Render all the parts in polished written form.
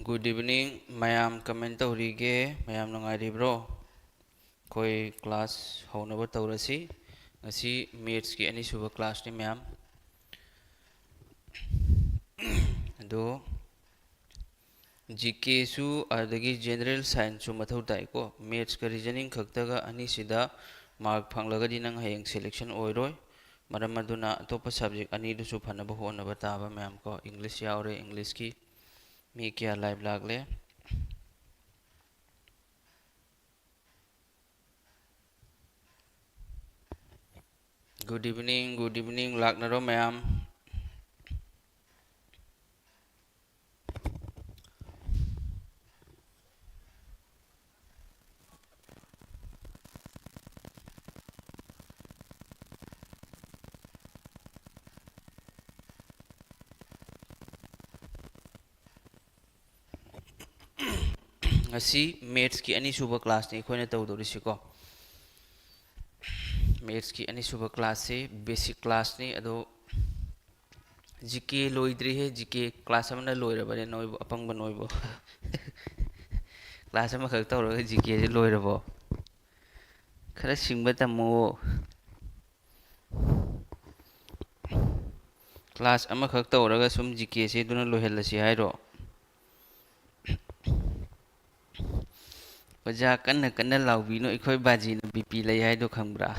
Good evening, mayam comment tawrige mayam nungairibro koi class hownaba tawrasi ngasi maths ki ani suba class ni mayam ado GK su adagi general science su mathau tai ko maths ka reasoning khaktaga ani sida mark phanglagadi nang hayeng selection oiroi maram aduna atopa subject ani du su phanaba honaba taba mayam ko english yaure english ki mi kya live lagle good evening laknaro mayam ngasi maths ki ani suba class ni khoina tawdorisi ko maths ki ani suba class se basic class ni ado GK loidri he GK class amana loirabane noibo apangba noibo class ama khak tawraga GK je loirabo khara singba tamo class ama khak tawraga sum GK se duna lohelasi hairo oja kanna kanna laubino ikhoi baji na BP lai haido khambra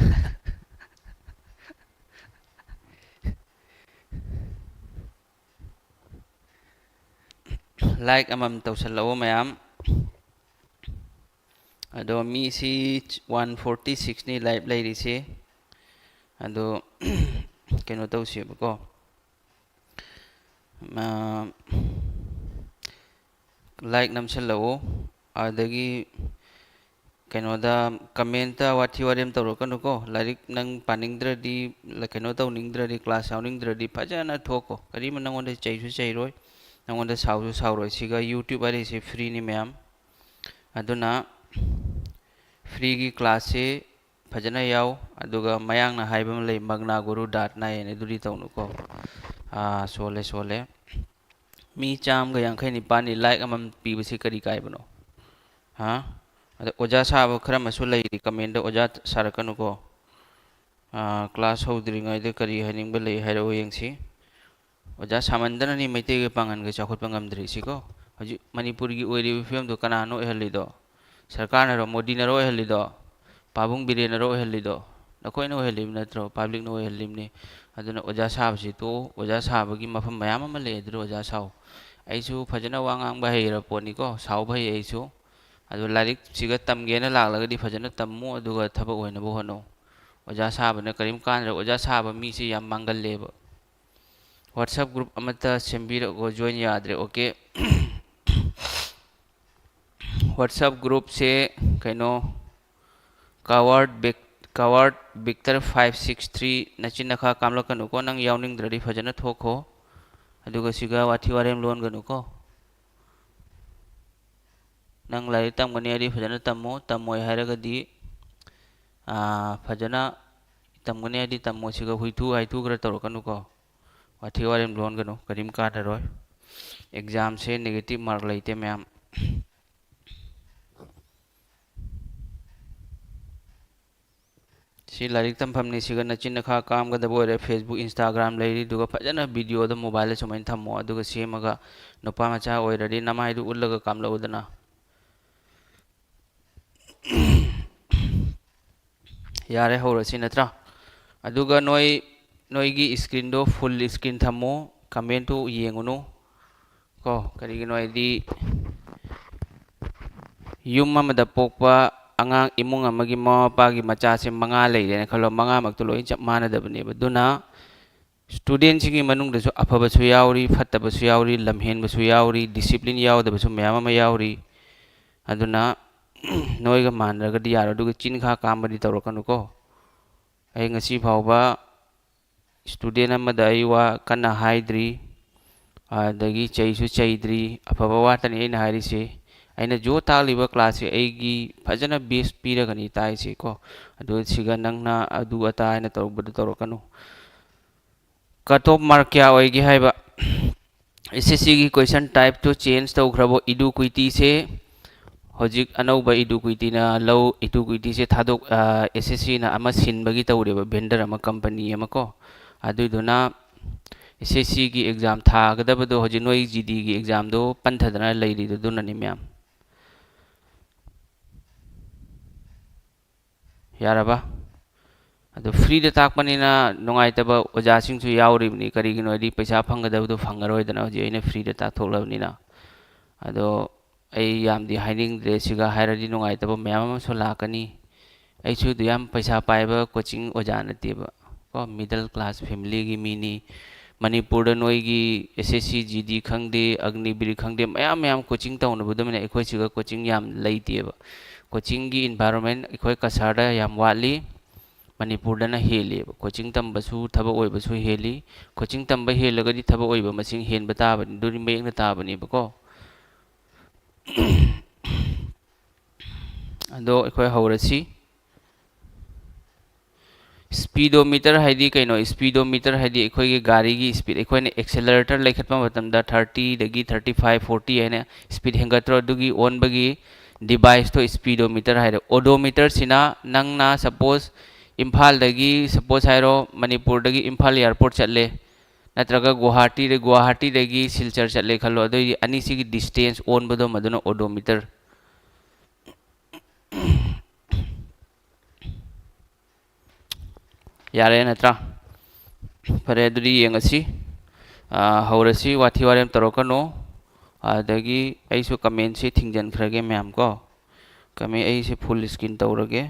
like amam tawsalawo mayam ado mi si 146 ni live lai rise ado keno tawsi ko like namsalawo adagi keno da comment wathi warem tawrokanu ko larik nang paningdradi la keno tawningdradi class yawningdradi phajana thoko kari manangonda chaisu chairoi nangonda sausu sauroi siga youtube ari se free ni mayam aduna free gi class se phajana yaw aduga mayang na haibam lei magnaguru.na ene duri tawnu ko sole mi cham ga yang khaini pani like amam pibasi kari kai bano ha ada oja sabo khara masu lei comment da oja sarakanu ko class hodri ngai de kari haning ba lei hairo yengsi oja samandana ni maite ge pangan ge chakhot pangam dri si ko haji manipur gi oiri film do kanano ehli do sarkar na ro modi na ro ehli do pabung bire na ro ehli do nakoi no ehli natro public no ehli ni aduna oja sab si to oja sab gi mafam mayam ma le dro oja saw aisu phajana wangang ba heira poni ko saw bhai aisu adu larik siga tamge na laglaga di phajana tammu aduga thabak hoina bo hono oja sab na karim kan ro oja sab mi si yam mangal leba WhatsApp group amata sembira go join yadre okay WhatsApp group se kaino coward victor 563 nachina kha kamla kanu ko nang yawning dradi phajana thokho aduga siga wathi warem lon ganu ko nang lai tam gani ari phajana tammo hairaga di phajana tam gani ari tammo siga huitu haitu gra torokanu ko wathi warem lon ganu karim ka daroi exam se negative mark laite mayam si larik tampham ni siga nachin kha kam ga dabore Facebook Instagram leiri duga phajana video da mobile sumain thammo aduga semaga nopa macha oiradi namai du ullaga kamla udana yare horasi natra aduga noigi screen do full screen thammo comment tu yengunu ko karigi noi di yum amada pokpa angang imung amagi mapagi macha se manga leire khalo manga mak to loi chap mana dabne baduna student singi manung da su afaba su yauri phattaba su yauri lamhen ba su yauri discipline yawda ba su mayama ma yauri aduna noiga manraga di yaro duga chin kha kamadi tawrokanu ko ai ngasi phawba student amada aiwa kana haidri adagi chaisu chaidri afaba watani aina harise aina jo taliba class se aigi phajana base piragani tai se ko adu siga nangna adu ata aina tawbadu tawrokanu cut off mark kya oigi haiba SSC की question type तो change तौखरबो इडुक्विटी से हजिक अनौब इडुक्विटी ना लो इडुक्विटी से थादोक SSC ना अमा सिनबगी तौरेबा vendor अमा company अमा को अदुदुना SSC की एग्जाम थागदबदो हजिक नोई GD की एग्जाम दो पंथदना लैरिदो दुननि म्याम यारबा अदो फ्री द ताकपनिना नुंगाइतबा ओजासिंगसु यावरिबनि करिगिनोदि पैसा फंगदबदो फंगरोइदना हजिक अइना फ्री द ताकथोक्लबनिना अदो आई यामदी हाइनिंगद्रे सिगा हाइरदि नुंगाइतबा म्याम अमसु लाकनी अइसु दुयाम पैसा पाइबा कोचिंग ओजा नतेबा को मिडल क्लास फैमिली की मीनी मणिपुर नोई की SSC GD खंगदे अग्निवीर खंगदे मयाम मयाम कोचिंग तौनबदमिना अखोइ सिगा कोचिंग याम लैतेबा कोचिंग की इन्वायरमेंट अखोइ कसारदा याम वाली मणिपुर हेलेब कोचिंग तंबसु थबक ओइबसु हेली कोचिंग तंब हेलगदि थबक ओइबा मसिंग हेनबा ताबनि दुरि मयेंगना ताबनिबको अदो अखोइ हौरसी स्पीडोमीटर हाइदी कइनो स्पीडोमीटर हाइदी अखोइ की गाड़ी की स्पीड अखोइने एक्सेलरेटर लेखतपा मतमदा 30 दगी 35 40 हैने स्पीड हेंगत्रो दुगी ओनबगी डिवाइस तो स्पीडोमीटर हाइरे ओडोमीटर सिना नंगना सपोज इम्फाल दगी सपोज हाइरो मणिपुर दगी इम्फाल एयरपोर्ट चले नत्रगा गुवाहाटी दगी सिलचर चले खलो अदो अनिसी की डिस्टेंस ओनबदो मदनो ओडोमीटर यारे नत्रा फरे दुरी येंगसी हौरसी वाथी वारेम तरोकनो अदगी ऐसु कमेंट से थिंगजन खरगे मैम को कमे ऐसे फुल स्क्रीन तौरगे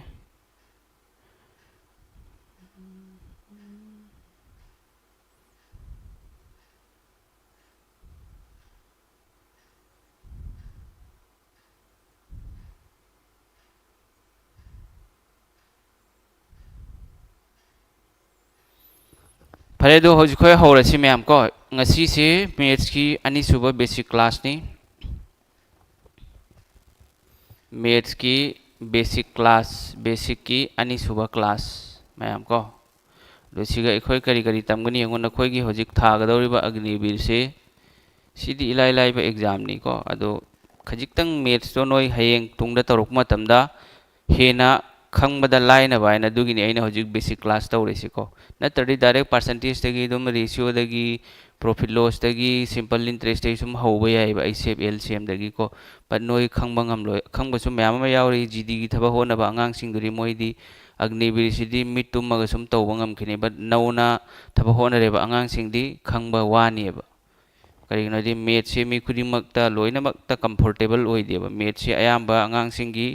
फरे दो हौजिखोय हौरसी मैम को ngasi से मैथ्स की अनिसुबा बेसिक क्लास नी मैथ्स की बेसिक की अनिसुबा क्लास मैम को दोसिगा अखोइ करी करी तमगनी यंगोन अखोइ की हौजिक थागदौरिबा अग्निवीर से सिदी इलाइ लाइबा एग्जाम नी को अदो खजिक्तंग मैथ्स तो नोई हयेंग तुंगदा तौरक मतमदा हेना खंगबदा लाइनबा आइना दुगिनी आइना हौजिक बेसिक क्लास तौरेसी को नत्रदि डायरेक्ट परसेंटेज दगी दुम रेशियो दगी प्रॉफिट लॉस दगी सिंपल इंटरेस्ट दगी सुम हौबा याइबा आइसेफ LCM दगी को पर नोई खंगबा ngamloi खंगबसु म्याम मा यावरी GD की थबा होनबा अंगांग दुरी मोइदी अग्निवीर सिदी मिट तुमगा सुम तौबा ngamखिने बट नौना थबा होनरेबा अंगांग सिंगदी खंगबा वानिबा करिगनोदि मैथ से मी खुदिमकता लोइनमकता कंफर्टेबल ओइदेबा मैथ से अयाम्बा अंगांग सिंगी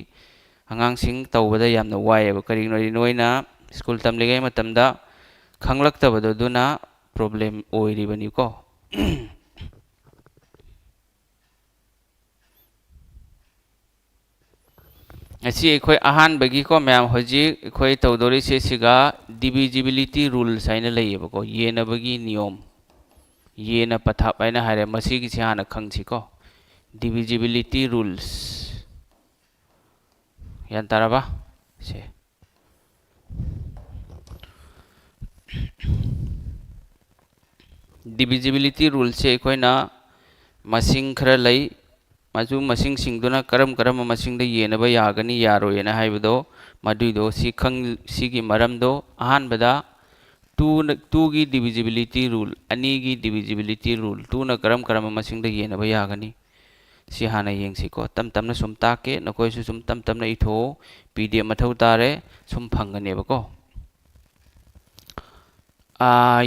अंगांग सिंग तौबदा यामना वाइबा करिगनोदि नोइना स्कूल तमलिगै मतमदा खंगलक्तबदो दुना प्रॉब्लम ओइरिबनिको असी अखोइ अहानबगी को मैम हजिक अखोइ तौदोरि से सिगा डिविजिबिलिटी रूल्स आइना लैयेबको येनबगी नियम येना पथाप आइना हारे मसीगी से हाना खंगसिको डिविजिबिलिटी रूल्स यान ताराबा से डिविजिबिलिटी रूल से अखोइना मसिंग खरा लई मजु मसिंग सिंगदुना करम करम मसिंग द येनबा यागनी यारोयना हाइबदो मदुइदो सि खंग सिगी मरमदो अहानबदा 2 की डिविजिबिलिटी रूल अनि की डिविजिबिलिटी रूल 2 ना करम करम मसिंग द येनबा यागनी सि हाना येंगसिको तम तमना सुम ताके नकोइसु सुम तम तमना इथो PDF मथौ तारे सुम फंगनेबको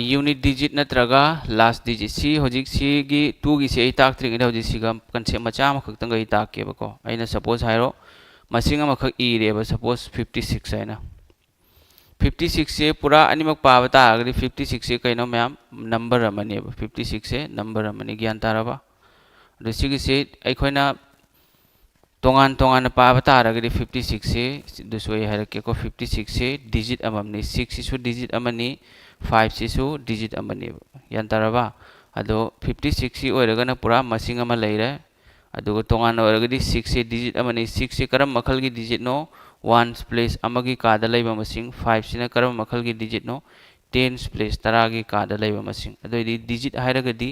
यूनिट डिजिट नत्रगा लास्ट डिजिट सी होजिक सी की 2 की से ताक त्रिंग इदा होजिक सिगा कंसेप्ट मचा म खक्तंग गई ताकेबको आइना सपोज हाइरो मसिंग अमा खक इरेबा सपोज 56 आइना 56 से पूरा अनिमक पाबा तागदि 56 से कइनो मैम नंबर अमनेबा 56 से नंबर अमने ज्ञान ताराबा दुसिगी से अखोइना तोंगान तोंगान पाबा तारगदि 56 से दुसोय हारके को 56 से डिजिट अममनि 6 सिसु डिजिट अमनि 5 सिसु डिजिट अमनि यान ताराबा अदो 56 सी ओइरगना पूरा मसिंग अमा लैरे अदुगो तोंगान ओइरगदि 6 से डिजिट अमनि 6 से करम मखल की डिजिट नो 1 प्लेस अमगी कादा लैबा मसिंग 5 सिना करम मखल की डिजिट नो टेंस प्लेस तरागी कादा लेबा मसिंग अदोइदी डिजिट हाइरगदी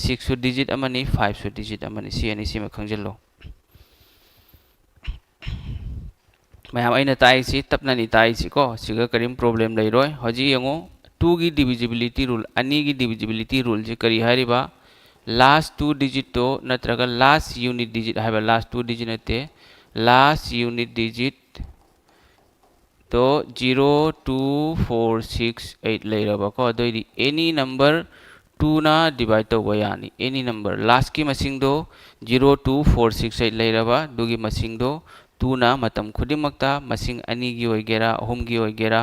6 सु डिजिट अमनी 5 सु डिजिट अमनी सी अनि सी खंगजलो मैम अइना ताइसी तपनानी ताइसी को सिगा करीम प्रॉब्लम लेरोय हजी यंगो 2 की डिविजिबिलिटी रूल अनि की डिविजिबिलिटी रूल जे करी हारिबा लास्ट 2 डिजिट तो नत्रगा लास्ट यूनिट डिजिट हाइबा लास्ट 2 डिजिट नते लास्ट यूनिट डिजिट तो 0 2 4 6 8 लेरबा को अदोइदी एनी नंबर 2 ना डिवाइड तौबा यानी एनी नंबर लास्ट की मसिंग दो 0 2 4 6 8 लेरबा दुगी मसिंग दो 2 ना मतम खुदिमक्ता मसिंग अनि की होइगेरा अहुम की होइगेरा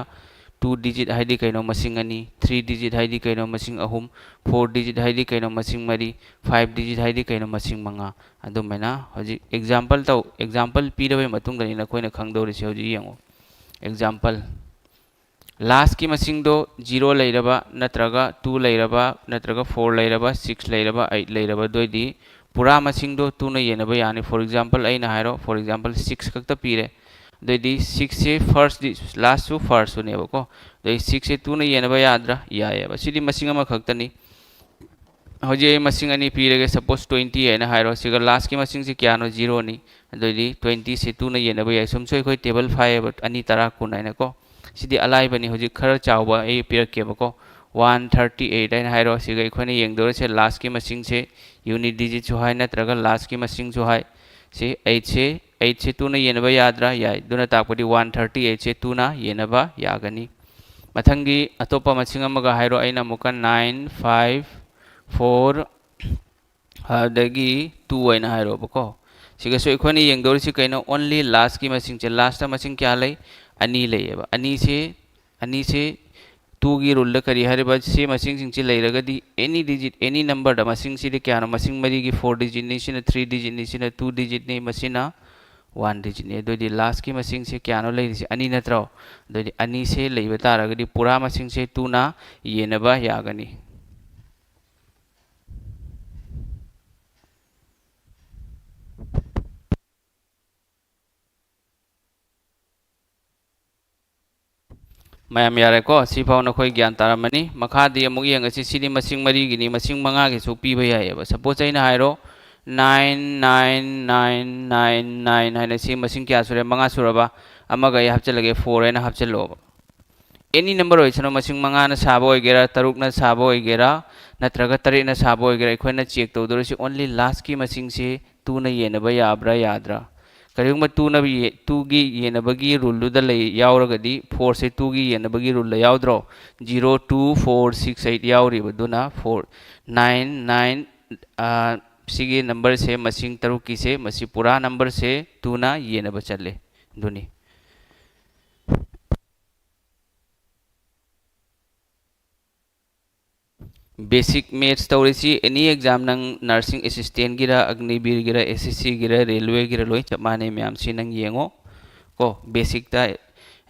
2 डिजिट हाइदी कैनो मसिंग अनि 3 डिजिट हाइदी कैनो मसिंग अहुम 4 डिजिट हाइदी कैनो मसिंग मरी 5 डिजिट हाइदी कैनो मसिंग मंगा अदुमेना हजि एग्जांपल पीरबे मतुंग दनि नखोइना खंगदौरिसे हजि यंगो एग्जांपल लास्ट की मसिंग दो 0 लेरबा नत्रगा 2 लेरबा नत्रगा 4 लेरबा 6 लेरबा 8 लेरबा दोइदी पूरा मसिंग दो 2 न येनबा यानी फॉर एग्जांपल अइना हाइरो फॉर एग्जांपल 6 खक्ता पीरे दोइदी 6 से फर्स्ट लास्ट टू फर्स्ट नेबको दोइ 6 से 2 न येनबा याद्रा यायबा सिदी मसिंग अमा खक्तनी हजे मसिंग अनि पीरेगे सपोज 20 हैना हाइरो सिगा लास्ट की मसिंग से क्या नो 0 नि दोइदी 20 से 2 न येनबा याय सुमसोय खोय टेबल 5 अनि तरा कुन हैना को सिदी अलाइ बनी हजि खर चावबा ए पिरकेबको 138 हैना हाइरो सिगा इखोने येंगदोर से लास्ट की मसिंग से यूनिट डिजिट जो है नत्रगा लास्ट की मसिंग जो है से 8 से 2 न येनबा याद्रा याय दुना ताकपदि 138 से 2 ना येनबा यागनी मथंगी अतोपा मसिंग अमगा हाइरो अइना मुका 9 5 4 अदगी 2 हैना हाइरो बको सिगा सो इखोने येंगदोर से कैनो ओनली लास्ट की मसिंग से लास्ट मसिंग क्या लै अनि लेबा अनि से 2 की रूल करी हरिबा से मसिंग सिंग चे लेरगदी एनी डिजिट एनी नंबर द मसिंग सिदे क्या न मसिंग मरी की 4 डिजिट नि सिना 3 डिजिट नि सिना 2 डिजिट नि मसिना 1 डिजिट नि दोदि लास्ट की मसिंग से क्या न लेरिसे अनि नत्रो दोदि अनि से लेबा तारगदी पूरा मसिंग से 2 ना येनबा यागनी मैम यारे को सिफाव नखोई ज्ञान तारमनी मखादी अमुक यंगसी सिदी मसिंग मरी गिनी मसिंग मंगा के सु पीबा यायबा सपोज अइना हाइरो 999999 हाइना सी मसिंग क्या सुरे मंगा सुरबा अमगा य हपचलगे 4 हैना हपचलो एनी नंबर होइसनो मसिंग मंगा ना साबो होइगेरा तरुक ना साबो होइगेरा नत्रगा तरे ना साबो होइगेरा इखोइना चेक तौदोरसी ओनली लास्ट की मसिंग से 2 न येनबा याब्रा याद्रा करिंगमा 2 की येनबगी रूल दुदा ले यावरगदी 4 से 2 की येनबगी रूल ले यावद्रो 0 2 4 6 8 यावरिबा दुना 4 9 9 सिगे नंबर से मसिंग तरुक की से मसी पूरा नंबर से 2 ना येनबा चले दुनी बेसिक मैथ्स तौरेसी एनी एग्जाम नंग नर्सिंग असिस्टेंट गिरा अग्निवीर गिरा एसएससी गिरा रेलवे गिरा लोई चमाने मैम सी नंग येंगो को बेसिक ता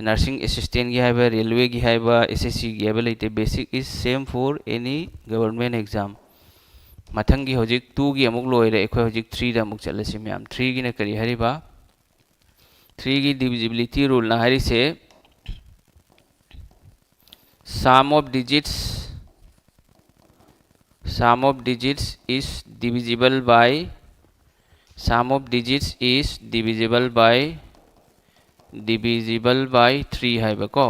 नर्सिंग असिस्टेंट की हाइबा रेलवे की हाइबा एसएससी की हाइबा लेते basic is same for any government exam मथंगी होजिक 2 की अमुक लोइरे एखो होजिक 3 दा अमुक चलसी मैम 3 की न करी हरिबा 3 की डिविजिबिलिटी रूल ना हरि से sum of digits is divisible by 3 है बको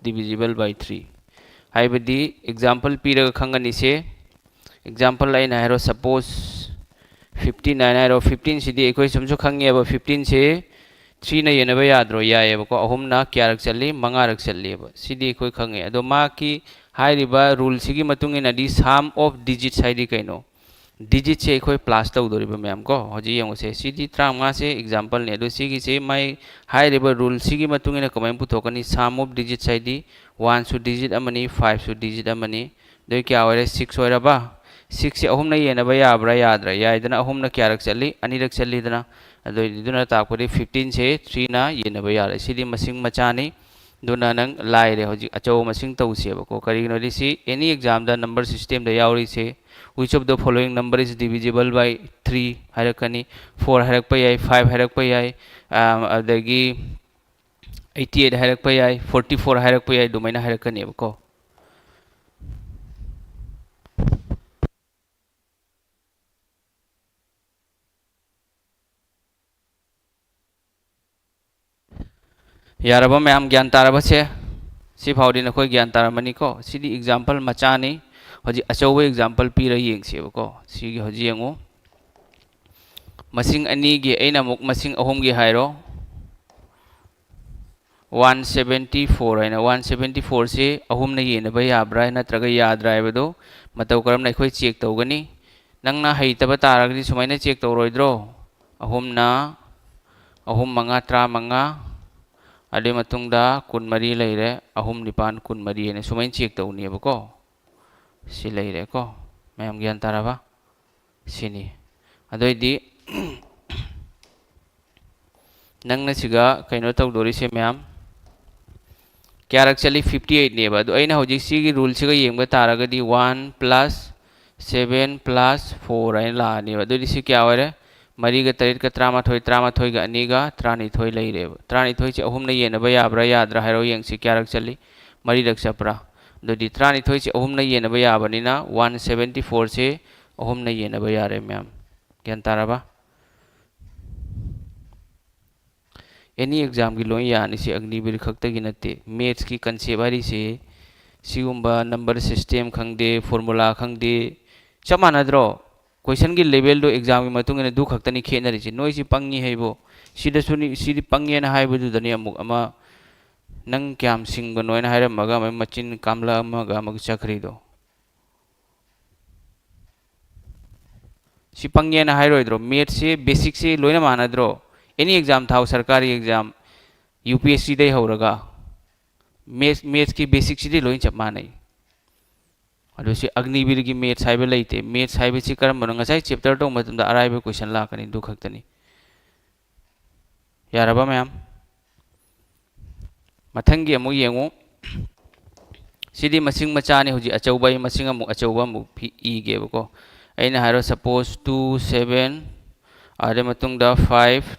divisible by 3 है बदी एग्जांपल पीरग खंगनी से एग्जांपल लाइन है सपोज 59 है 15 सिदी एकोई समझो खंगे अब 15 से 3 न येनबा याद्रो यायबको अहुम ना क्या रख चली मंगा रख चली सिदी एकोई खंगे अदो मा की हाइरिबा रूल सिगी मतुंग in the sum of digits हाइदी कैनो डिजिट से एकोई प्लस तौदोरिबा मैम को हजी यंगो से सिदी 35 से एग्जांपल ने दो सिगी से माई हाइरिबा रूल सिगी मतुंग इन कमाई पुथोकनी सम ऑफ डिजिट्स हाइदी 1 सु डिजिट अमनी 5 सु डिजिट अमनी दो क्या होरे 6 होरबा 6 से अहुम न येनबा याब्रा याद्रा यायदना अहुम न क्या रख चली अनि रख चली दना अदो दुना ताकोदी 15 से 3 ना येनबा यारे सिदी मसिंग मचानी दुना नंग लाइरे होजी अचो मसिंग तौसेबको करिनो दिसी एनी एग्जाम दा नंबर सिस्टम दा यावरी से which of the following number is divisible by 3 हाइरकनी 4 हाइरक पे याय 5 हाइरक पे याय अदगी 88 हाइरक पे याय 44 हाइरक पे याय दुमैना हाइरकनी बको यारबा मैम ज्ञान तारबा से सी फाउदी नखोय ज्ञान तारमनी को सिदी एग्जांपल मचानी हजी अचौब एग्जांपल पीरा येंगसेबको सिगी हजी यंगो मसिंग अनी गी ऐना मुक मसिंग अहुम गी हायरो 174 है ना 174 से अहुम ने ये नबा याब्रा नत्रगा याद्रा है मतौ करम ना अखोय चेक तौगनी नंगना हैतबा तारगदी सुमाइना चेक तौरोइद्रो अहुम ना अहुम मंगा त्रा मंगा अदे मतुंगदा कुन मरी लेरे अहुम निपान कुन मरी ने सुमाइन चेक तौनीबको सि लेरे को मैम ज्ञान ताराबा सिनी अदोइदी नंगना सिगा कइनो तौदोरी से मैम क्या एक्चुअली 58 ने बद अइना होजिक सिगी रूल सिगा येंबा तारगदी 1 प्लस 7 प्लस 4 अइन लानी बदुदी सि क्या होरे मरी गा तरेट का त्रामाथोय गा अनीगा त्रानिथोय लेरे त्रानिथोय से अहुम ने येनबा याब्रा याद्रा हायरो येंगसि क्या एक्चुअली मरी रक सप्रा दुदी त्रानिथोय से अहुम ने येनबा याबनिना 174 से अहुम ने येनबा यारे मैम ज्ञान ताराबा एनी एग्जाम की लोई यानी से अग्निवीर खक्ता की नते मैथ्स की कंसेप्ट हरी से सिगुम्बा नंबर सिस्टम खंगदे फॉर्मूला खंगदे चप मानद्रो क्वेश्चन की लेवल दो एग्जाम की मतुंग ने दु खक्तनी खेनरी से नोई सी पंगी हैबो सिदा सुनी सिदी पंगी ना हाइबदु दनी अमुक अमा नंग क्याम सिंग नोयना हायरमगा मै मचिन कामला अमगा मग चखरीदो सि पंगी ना हायरोइद्रो मैथ्स से बेसिक से लोइना मानद्रो एनी एग्जाम था सरकारी एग्जाम यूपीएससी दे होरगा मैथ्स की बेसिक सिदी लोइन चप मानै अदुसी अग्निवीर की मैथ्स हाइबे लेते मैथ्स हाइबे सी करम नंगासाई चैप्टर तो मतुंदा अराइबे क्वेश्चन लाकनी दु खक्तनी यारबा मैम मथंगी अमु येंगो सिदी मसिंग मचाने हुजी अचौबा मसिंग अमु अचौबा मु फी इगेबको अइना हारो सपोज 2 7 आदे मतुंदा 5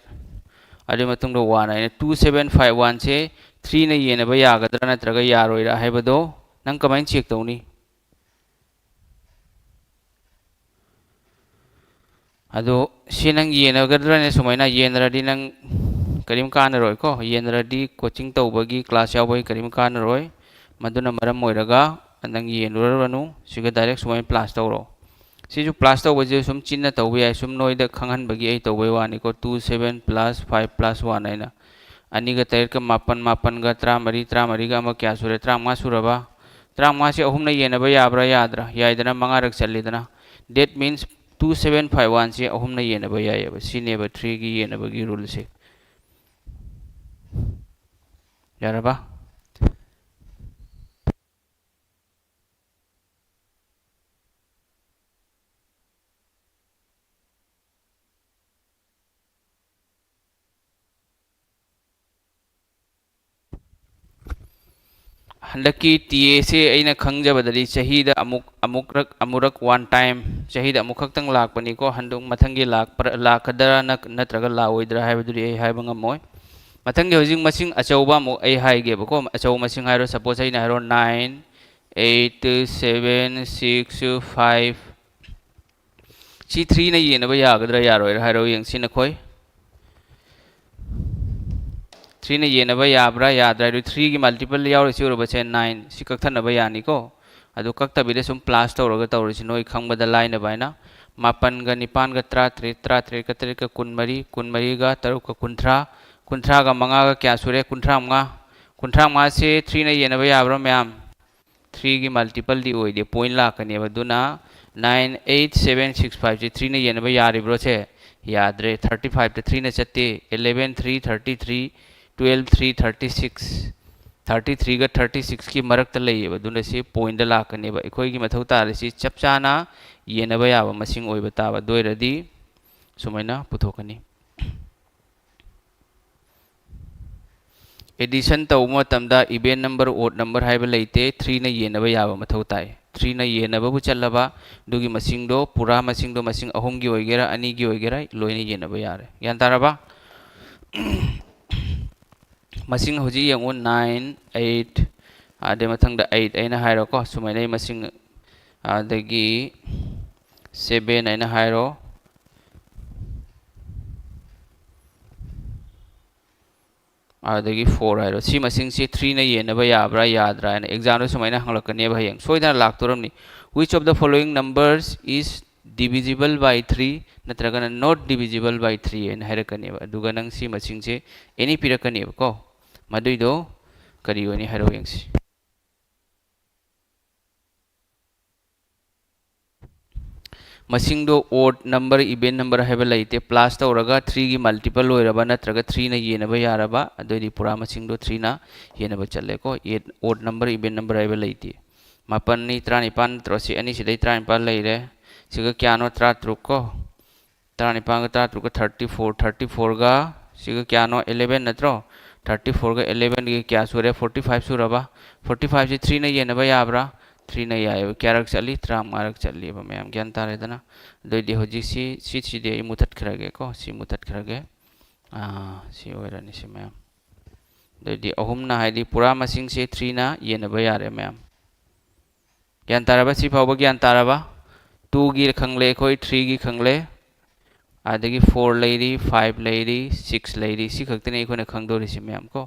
अदे मतुंदा 1 है 2751 से 3 ने येनबा यागदरा नत्रगा यारोइरा हाइबदो नंग कमाइन चेक तौनी अदो सि नंग येनगदरा ने सुमाइना येनरादी नंग करीम कानरोय को येनरादी कोचिंग तौबगी क्लास यावबई करीम कानरोय मदुना मरम मोइरगा नंग येनुरनु सिगा डायरेक्ट सुमाइन प्लास तौरो सिजु प्लस तौबजे सुम चिन्ना तौबे याय सुम नोइदा खंगहनबगी ऐ तौबे वानी को 27 प्लस 5 प्लस 1 हैना अनीगा तैर का मापन गा त्रामरी गा अमा क्या सुरे त्रामा सुरबा त्रामा से अहुम ने येनबा याब्रा याद्रा यायदना मंगा रक चल्लीदना डेट मीन्स 2751 से अहुम ने येनबा यायबा सिनेबा 3 की येनबगी रूल से यारबा हंदकी टीए से अइना खंगजबदली चाहिदा अमुरक वन टाइम चाहिदा अमुखक्तंग लाकपनी को हंदुंग मथंगी लाकदरा नत्रगा लाओइद्रा हाइबदुरी ऐ हाइबा ngमोय मथंगी होजिंग मसिंग अचौबा मु ऐ हाइगेबको अचौ मसिंग हाइरो सपोज अइना हाइरो 9 8 7 6 5 सी 3 ने येनबा यागदरा यारोइरा हाइरो यंगसिन खोय 3 ने येनबा याब्रा याद्रा 3 की मल्टीपल यावर सिउरबसे 9 सि कक्थनबा यानिको अदु कक्तबिदे सुम प्लस तौरगा तौरिसि नोय खंगबदा लाइना बायना मापन गा निपान गा त्रा का तरे का कुनमरी गा तरु का कुंथ्रा गा मंगा गा क्या सुरे कुंथ्रा मा से 3 ने येनबा याब्रा मैम 3 की मल्टीपल दी ओइदे पॉइंट लाकने बदुना 9 8 7 6 5 से 3 ने येनबा यारिब्रो से याद्रे 35 3 ने चत्ते 11 3 33 12 3 36 33 का 36 की मरक लेब से पॉइंट लाकनेब अखोई मथौ तारसी चप चाना येनब याब मसिंग ओइब ताब दोइरदी सुमैना पुथोकनी एडिशन तौ मतमदा इवेंट नंबर ओड नंबर हाइब लेते 3 ने येनब याब मथौ ताई 3 ने येनबबु चल्लबा दुगी मसिंगदो पुरा मसिंगदो मसिंग अहुम की ओइगेरा अनि की ओइगेरा लोइने येनब यारे यान तारबा मसिंग होजी यंगो 9 8 आदे मथंग दा 8 ऐना हाइरो को सुमैना मसिंग आदगी 7 ऐना हाइरो adagi 4 hairo si masing si 3 na yenaba yabra yadra and exam do sumaina hanglakane ba hayang soidana laktoramni which of the following numbers is divisible by 3 natragana not divisible by 3 and hairakane ba duga nang si masing se any pirakane ba ko madui do kari wani hairo yangsi मसिंग दो odd number event number है लेते plus तौरगा 3 की multiple होइरबा नत्रगा 3 ना येनबा यारबा अदोदी पूरा मसिंग दो 3 ना येनबा चले को ये ओड नंबर इवेंट नंबर है लेते मापन नी 35 त्रोसी अनि सिदै 35 लेरे सिगा क्यानो 33 को 35 का 33 का 34 गा सिगा क्यानो 11 नत्रो 34 का 11 के क्या सुरे 45 सुरबा 45 से 3 ना येनबा याबरा 3 ना याय क्यारक चली 3 मारक चली बा मैम ज्ञान तारे दना दोइदि होजि सी दे मुथत खरगे को सी मुथत खरगे सी ओइरानि सी मैम दोइदि अहुम ना हाइदि पूरा मसिंग से 3 ना येनबा यारे मैम ज्ञान तारबा सी फावबा ज्ञान तारबा 2 गी खंगले कोई 3 गी खंगले आदगी 4 लेरी 5 लेरी 6 लेरी सी खक्तने इखोने खंगदोरि सी मैम को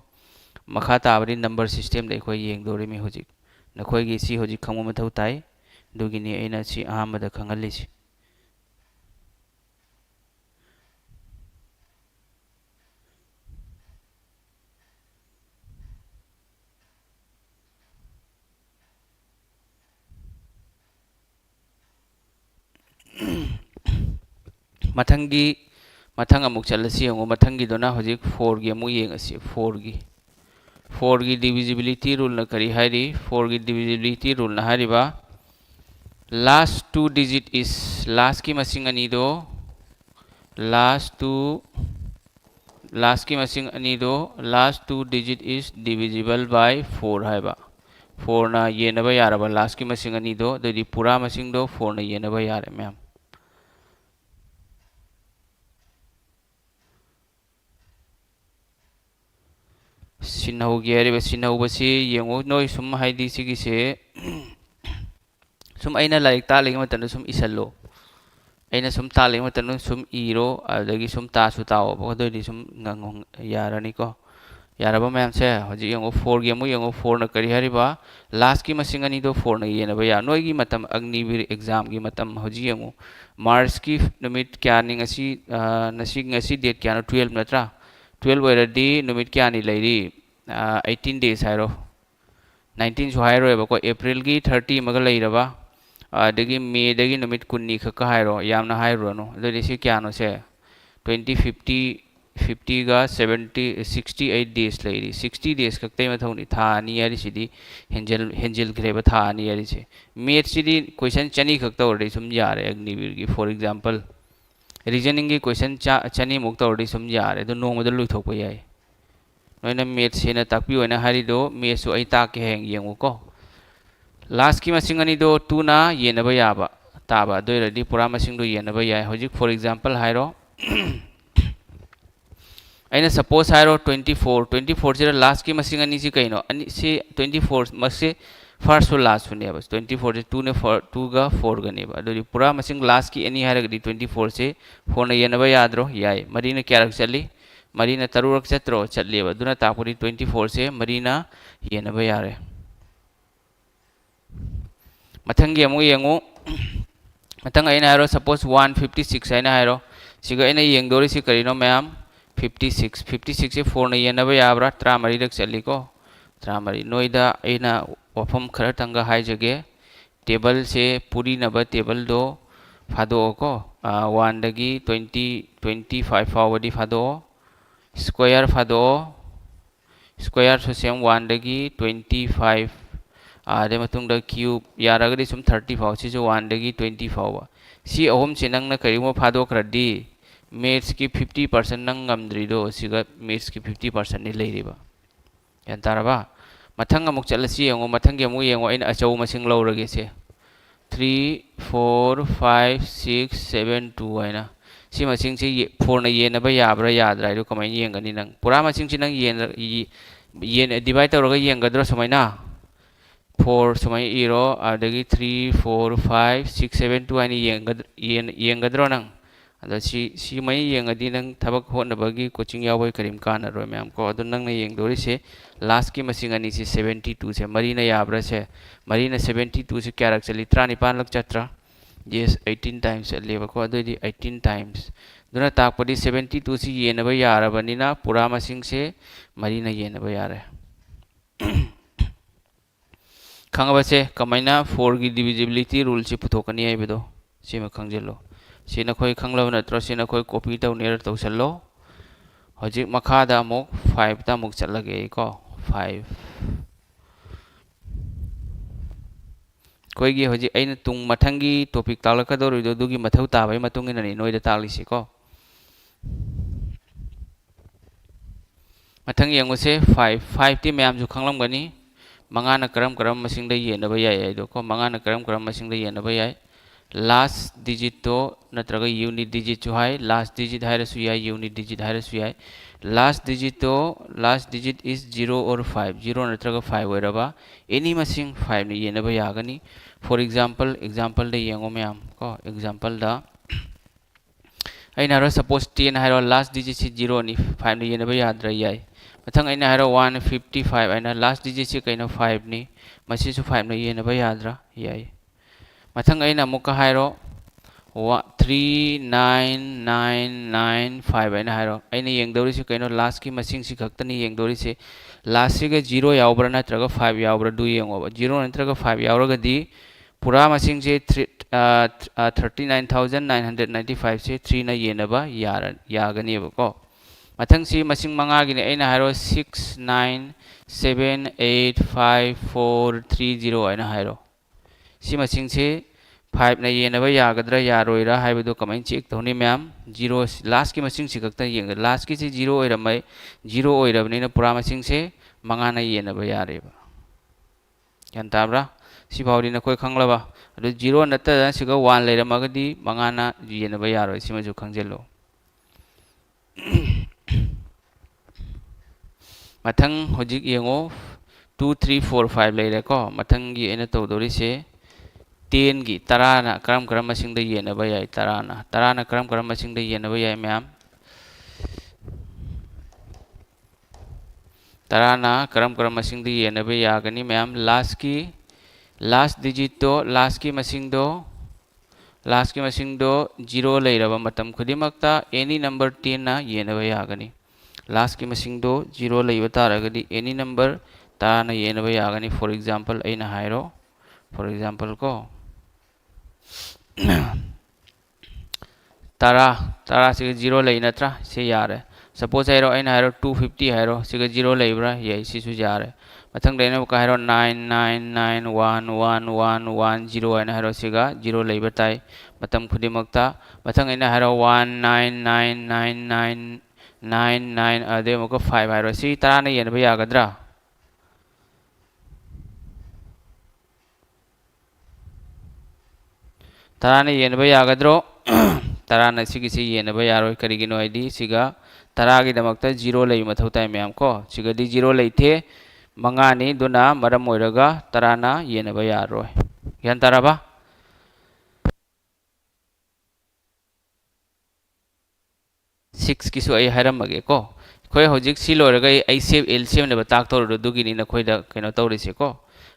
मखा ताबरी नंबर सिस्टम दे कोई येंगदोरि मी होजि नखोइगी सी होजि खंगो मथौ ताई दुगिनी एना सी अहमद खंगली सी मथंगी मथंग अमुक चलसी यंगो मथंगी दोना होजिक 4 गी अमु येंगसी 4 गी डिविजिबिलिटी रूल न करी हाइरी 4 गी डिविजिबिलिटी रूल न हारिबा लास्ट 2 डिजिट इज लास्ट की मसिंग अनि दो लास्ट की मसिंग अनि दो last 2 digit is divisible by 4 हाइबा 4 ना येनबा यारबा लास्ट की मसिंग अनि दो दोदि पूरा मसिंग दो 4 ना येनबा यारे मैम सिन्हौगी है सिन्हौबसी येंगो नोई सुम हाइदी सिगिसे सुम अइना लाइक तालिगे मतन सुम इसल्लो अइना सुम तालिगे मतन सुम इरो अदगी सुम तासु ताओ बदोदी सुम ngangong यारनी को यारबा मैम से हजि येंगो 4 गे मु येंगो 4 न करी हरिबा लास्ट की मसिंग अनि दो 4 न येनबा या नोइगी मतम अग्निवीर एग्जाम की मतम हजि येंगो मार्च की नुमित क्या नि ngasi डेट क्या 12 नत्रा 12 ओइरदी नुमित क्या नि लेरी 18 days हाइरो 19 सु हाइरो एबको अप्रैल की 30 मग लेरबा अदगी मे दगी नुमित कुन्नी खक हाइरो यामना हाइरो नो अदि सि क्या नो से 50 गा 68 days लेरी 60 days खक्ते मथौनी था नि यारि सिदी हेंजल ग्रेबा था नि यारि से मेथ सिदी क्वेश्चन चनी खक्ता ओरदि सुम यारे अग्निवीर की फॉर एग्जांपल रीजनिंग की क्वेश्चन चनी मुक्ता ओरदि सुम यारे दो नोंगमद लुइथोकपा याय नोइना मेथ सेना ताकपि ओइना हारिदो मेसु अइ ताके हेंग येंगो को लास्ट की मसिंग अनि दो 2 ना येनबा याबा ताबा दोइरदि पूरा मसिंग दो येनबा याय होजिक फॉर एग्जांपल हाइरो अइना सपोज हाइरो 24 से लास्ट की मसिंग अनि सि कइनो अनि से 24 मसे फर्स्ट और लास्ट ने बस 24 से 2 ने 2 गा 4 गने बा दोदि पूरा मसिंग लास्ट की अनि हारगदि 24 से 4 न येनबा याद्रो याय मरीना क्यारक चली मरीना तरुरक चत्रो चलेबा दुना तापुरी 24 से मरीना येनबा यारे मथंगी अमु येंगो मथंग अइना हारो सपोज 156 अइना हारो सिगा अइना येंगदोरि सि करिनो मैम 56 से 4 न येनबा याब्रा 33 रक चली को 33 नोइदा अइना वफम खर तंगा हाइजगे टेबल से पूरी नब टेबल दो फादो को 1 दगी 25 फावदी fado square fado square so same 1 दगी 25 आदे मतुंग द क्यूब यारगदि सुम 30 फाव सि जो 1 दगी 20 फाव सि अहोम से नंग न करिमो फादो खरदी मैथ्स की 50% नंग ngамद्रिदो सिगा मैथ्स की 50% नि लेरिबा यान तारबा मथंग अमुक चलसी येंगो मथंग अमुक येंगो इन अचौ मसिंग लौरगे से 3 4 5 6 7 2 आइना सी मसिंग से 4 न येनबा याब्रा याद्रा इदो कमाय येंगनी नंग पूरा मसिंग से नंग येन डिवाइड तौरगा येंगद्रो समायना 4 समाय इरो अदगी 3 4 5 6 7 2 आइनी येंगद्रो नंग अदा सी मई येंगदी नंग थबक होनबगी कोचिंग यावै करीम कानरोय मैम को अदु नंगना येंगदोरि से लास्ट की मसिंग अनि से 72 से मरीना याब्रा से मरीना 72 से क्या रख चली 39 लक चत्रा yes 18 times चलेबा को अदुदी 18 times दुना ताकपदी 72 से येनबा यारबनिना पूरा मसिंग से मरीना येनबा यारे खंगबसे कमाइना 4 की डिविजिबिलिटी रूल से पुथोकनी आइबदो सिमा खंगजेलो सिना खोई खंगलब नत्र सिना खोई कॉपी तौनेर तौसल्लो हजिक मखादा अमुक 5 ता अमुक चलगे को 5 कोई हजिक अइन तुंग मथंगी टॉपिक तालकदोरिदो दुगी मथौ ताबै मतुंगिननि नोइदा तालिसि को मथंग यंगोसे 5 ती मैम जु खंगलमगनी मंगाना करम करम मसिंग द येनबा याय दो को मंगाना करम करम मसिंग द येनबा याय लास्ट डिजिट तो नत्रगा यूनिट डिजिट जो है लास्ट डिजिट है रसु याय यूनिट डिजिट है रसु याय लास्ट डिजिट इज 0 और 5 0 नत्रगा 5 वैरबा एनी मसिंग 5 ने येनबा यागनी फॉर एग्जांपल दे येंगो मैम को एग्जांपल दा अइना सपोज 10 है लास्ट डिजिट से 0 नि 5 ने येनबा याद्रा याय मथंग अइना है 155 अइना लास्ट डिजिट से कइनो 5 नि मसिसु 5 ने येनबा याद्रा याय मथंग अइना मुका हाइरो 39995 अइना हाइरो अइना येंगदोरि से कइनो लास्ट की मसिंग से खक्तनी येंगदोरि से लास्ट से 0 यावब्रा नत्रगा 5 यावब्रा दु येंगोबा 0 नत्रगा 5 यावरगदी पूरा मसिंग से 39995 से 3 ना येनबा यागनीबको मथंग सी मसिंग मंगागिने अइना हाइरो 697785430 अइना हाइरो सी मसिंग से 5 ना येनबा यागद्रा यारोइरा हाइबदो कमाइन चेक तौनी मैम 0 लास्ट की मसिंग से खक्ता येंग लास्ट की से 0 ओइरमै 0 ओइरबनिना पूरा मसिंग से मंगा ना येनबा यारेबा यान ताब्रा सी फाउदिना कोई खंगलबा अदु 0 नत्ता सिगा 1 लेरमगदी मंगा ना येनबा यारोइ सिमजु खंगजेलो मथंग होजिक येंगो 2 3 4 5 लेरे को मथंग गी एना तौदोरि से 10 गी तराना करम करम मसिंग द येनबा याय तराना करम करम मसिंग द येनबा याय मैम तराना करम करम मसिंग द येनबा यागनी मैम लास्ट डिजिट तो लास्ट की मसिंग दो 0 लेरबा मतम खुदिमक्ता एनी नंबर 10 ना येनबा यागनी लास्ट की मसिंग दो 0 लेबा तारगदी एनी नंबर ताना येनबा यागनी फॉर एग्जांपल अइना हाइरो फॉर एग्जांपल को तारा से 0 ले नत्रा से यारे सपोज हाइरो अइना हाइरो 250 हाइरो से 0 लेब्रा ये सिसु यारे मथंग देने का हाइरो 999111110 अइना हाइरो सेगा 0 लेबा ताई मतम खुदिमक्ता मथंग अइना हाइरो 1999999 अदे मको 5 हाइरो सी ताना येनबा यागद्रा तराना येनबा यागद्रो तराना सिगिसी येनबा यारोय करिगिनो आईडी सिगा तरागी दमक्ता 0 लेइ मथौ ताई मैम को सिगदी 0 लेइथे मंगानी दुना मरम ओइरगा तराना येनबा यारोय यान ताराबा 6 किसु आई हायरमगे को खोय होजिक सी लोरगा आई सेव एलसीएम ने बताक तोर दुगिनी न खोयदा केनो तौरिसे को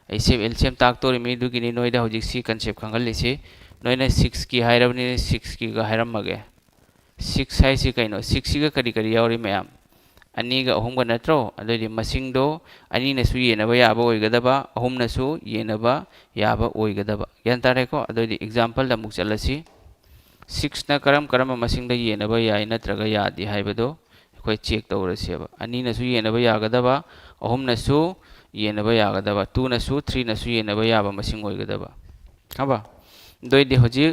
आई सेव एलसीएम ताक तोर मी दुगिनी नोइदा होजिक सी कंसेप्ट खंगलिसे नोइना 6 की हायरबनी 6 की गा हायरमगे 6 हाइसी कइनो 6 सिगा करी करी यावरी मैम अनि गा अहुम गा नत्रो अदोदि मसिंग दो अनि नसु येनबा याबा ओइगदबा अहुम नसु येनबा याबा ओइगदबा यान तारे को अदोदि एग्जांपल द मुक चलसी 6 ना करम मसिंग द येनबा याय नत्रगा यादि हाइबदो कोई चेक तौरसेबा अनि नसु येनबा यागदबा अहुम नसु येनबा यागदबा 2 नसु 3 नसु येनबा याबा मसिंग ओइगदबा हबा दोइदि होजि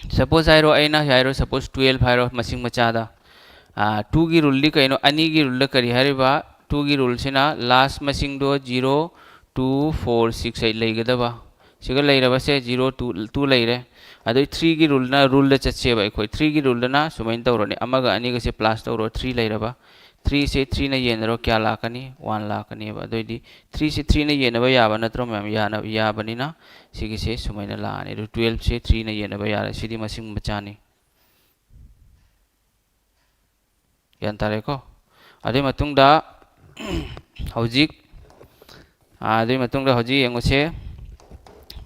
सपोज हाइरो अइना हाइरो सपोज 12 हाइरो मसिंग मचादा 2 की रूल दी कइनो अनि की रूल करी हारिबा 2 की रूल सिना लास्ट मसिंग दो 0 2 4 6 8 लेगदबा सिगा लेरबा से 0 2 लेरे अदोइ 3 की रूल ना रूल द चचेबा कोई 3 की रूल ना सुमैन तौरने अमगा अनि गसे प्लस तौरो 3 लेरबा 3 से 3 ना येनरो क्या लाकनी 1 लाकनी बा दोइदि 3 से 3 ना येनबा याबा नत्रो मैम याबनिना सिगिसे सुमैना लाने 12 से 3 ना येनबा यारे सिदि मसिंग मचानी ꯒ꯭ꯌꯥꯟ ꯇꯥꯔꯦꯀꯣ ꯑꯗꯨꯏ ꯃꯇꯨꯡꯗ ꯍꯧꯖꯤꯛ ꯑꯗꯨꯏ ꯃꯇꯨꯡꯗ ꯍꯧꯖꯤꯛ ꯌꯦꯡꯉꯨꯁꯦ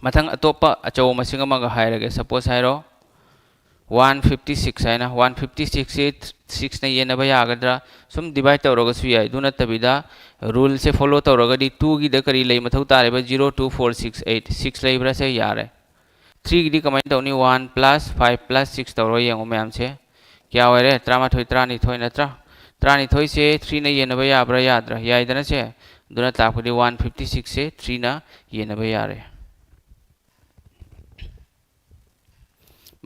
मथंग अतोपा अचौ मसिंग अमगा हायरगे सपोज हायरो 156 है ना 156 से 6 ने ये नबा यागद्रा सुम डिवाइड तौरगसु याय दु नतबिदा रूल से फॉलो तौरगदी 2 गी द करी लई मथौ तारेबा 02468 6 लेब्रा से यारे 3 गी दी कमेंट तौनी 1 प्लस 5 प्लस 6 तौरो यंगो मैम से क्या होरे 38 38 नत्रा 38 से 3 ने ये नबा याब्रा याद्रा याय दना से दुना तापदी 156 से 3 ना ये नबा यारे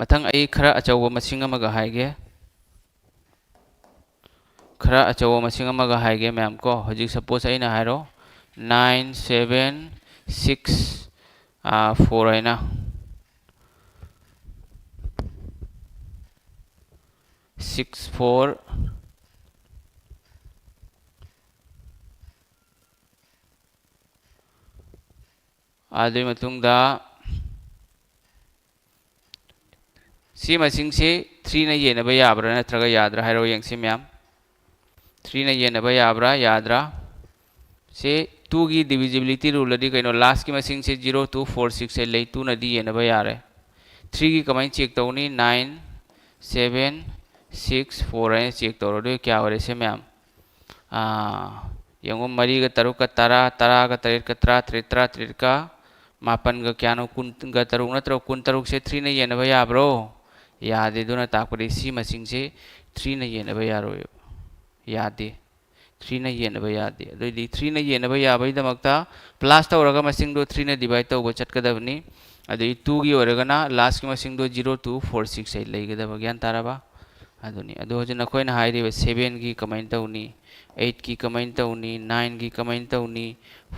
मथंग आई खरा अचौब मसिंग अमगा हायगे खरा अचौब मसिंग अमगा हायगे मैम को हजिक सपोज आई ना हायरो 9 7 6 4 है ना 6 4 आदि मतुंगदा सी मसिंग से 3 ने ये नबा याब्रा नत्रगा याद्रा हायरो यंगसी मैम 3 ने ये नबा याब्रा याद्रा से 2 की डिविजिबिलिटी रूल दी कइनो लास्ट की मसिंग से 0246 से ले 2 नदी ये नबा यारे 3 की कमाई चेक तौनी 9 7 6 4 है चेक तौरो दो क्या होरे से मैम यंगो मरी का तरुक का तरा तरा का तरेट का तरा त्रेतरा त्रेट का मापन का क्या नो कुन का तरुक नत्रो कुन तरुक से 3 ने ये नबा याब्रो यादे दोना ताकपदे सी मसिंग से 3 ने ये नबा यारो यादे 3 ने ये नबा यादे अदोदी 3 ने ये नबा याबै दमकता प्लस तौरगा मसिंग दो 3 ने डिवाइड तौबो चटकदबनी अदोई 2 की ओरगना लास्ट की मसिंग दो 0246 है लेगदब ज्ञान ताराबा अदोनी अदो हजे नखोयना हाइरिबे 7 की कमेंट तौनी 8 की कमेंट तौनी 9 की कमेंट तौनी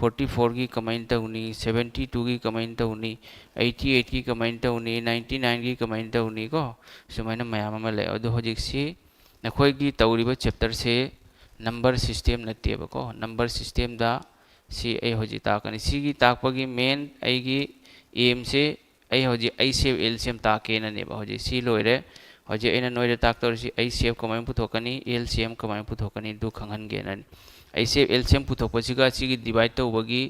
44 की कमेंट तौनी 72 की कमेंट तौनी 88 की कमेंट तौनी 99 की कमेंट तौनी को सुमाइना मयाम अमा ले अदो हजिकसी नखोयगी तौरिबा चैप्टर से नंबर सिस्टम नत्तेबको नंबर सिस्टम दा सी ए हजि ताकनी सी की ताकपगी मेन आईगी एम से आई हजि आई से एलसीएम ताकेना नेबा हजि सी लोइरे हजे अना नोइदे ताकतौरसी आई सेफ कमाइन पुथोकनी एलसीएम कमाइन पुथोकनी दु खंगनगेनन आई सेफ एलसीएम पुथोकपसिगा सिगी डिवाइड तौबगी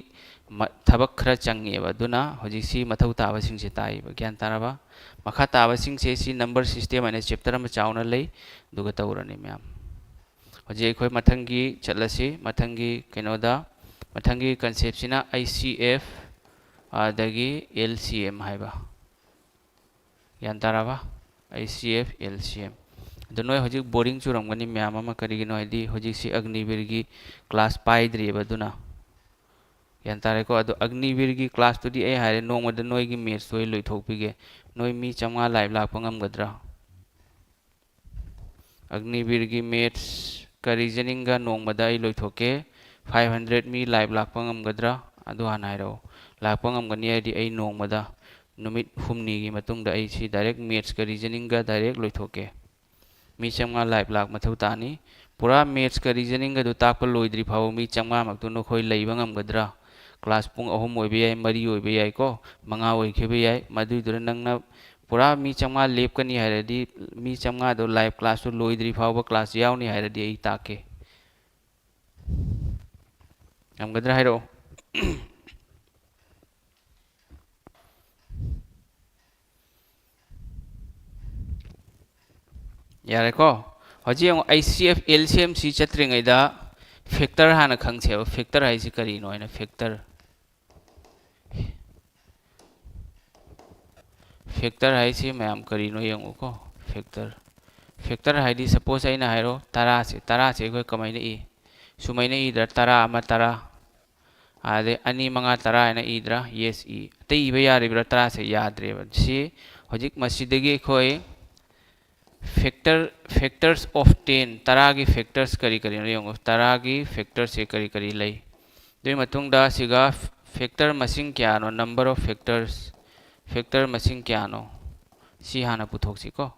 थबक खरा चंगेबा दुना हजिसी मथौ ताबसिंग से ताइबा ज्ञान ताराबा मखा ताबसिंग से सी नंबर सिस्टम अने चैप्टर अमा चावना लई दुगा तौरनी मैम हजे अखोय मथंगी चलसी मथंगी कइनोदा मथंगी कॉन्सेप्ट सिना आईसीएफ आदगी एलसीएम हाइबा ज्ञान ताराबा ICF LCM तो नोय हजिक बोरिंग चुरमगनी म्याम अमा करिगिनो हदि हजिक सी अग्निवीर की क्लास पाइद्रिबा दुना यान तारेको अदो अग्निवीर की क्लास तुदी ए हारे नोंगमद नोय की मेथ्स तोय लोइथोकपिगे नोय मी चंगा लाइव लाप ngमगद्रा अग्निवीर की मेथ्स का रीजनिंग का नोंगमदा आई लोइथोके 500 मी लाइव लाप ngमगद्रा अदो हानाइरो लाप ngमगनी हदि आई नोंगमदा नुमित हुमनी की मतुंग दा ऐसी डायरेक्ट मेथ्स का रीजनिंग का डायरेक्ट लोइथोके मी चंगा लाइव लाख मथौ तानी पूरा मेथ्स का रीजनिंग का दो ताकप लोइद्री फाव मी चंगा मक्तु नखोय लैबा ngमगद्रा क्लास पुंग अहुम ओइबे याय मरी ओइबे याय को मंगा ओइखेबे याय मदुइदुर नंगना पूरा मी चंगा लेपकनी हायरदी मी चंगा दो लाइव क्लास तो लोइद्री फाव क्लास यावनी हायरदी आई ताके ngमगद्रा हायरो यारे को हजी ICF LCM सी चत्रिंगैदा फैक्टर हाना खंगसेब फैक्टर हाइसि करिनो हैना फैक्टर हाइसि मैम करिनो यंगो को फैक्टर हाइदि सपोज आइना हाइरो 10 से कोई कमाइना ई सुमाइना इदर 10 अमा 10 आदे अनि मंगा 10 हैना इदरा यस ई ते इबा यारिब्रा 10 से याद्रेबा सी हजिक मसिदगी खोय फैक्टर्स ऑफ 10 तरह की फैक्टर्स करी करी यंगो तरह की फैक्टर्स से करी करी लई दोई मतुंगदा सिगा फैक्टर मसिंग क्या नो नंबर ऑफ फैक्टर मसिंग क्या नो सी हाना पुथोक्सी को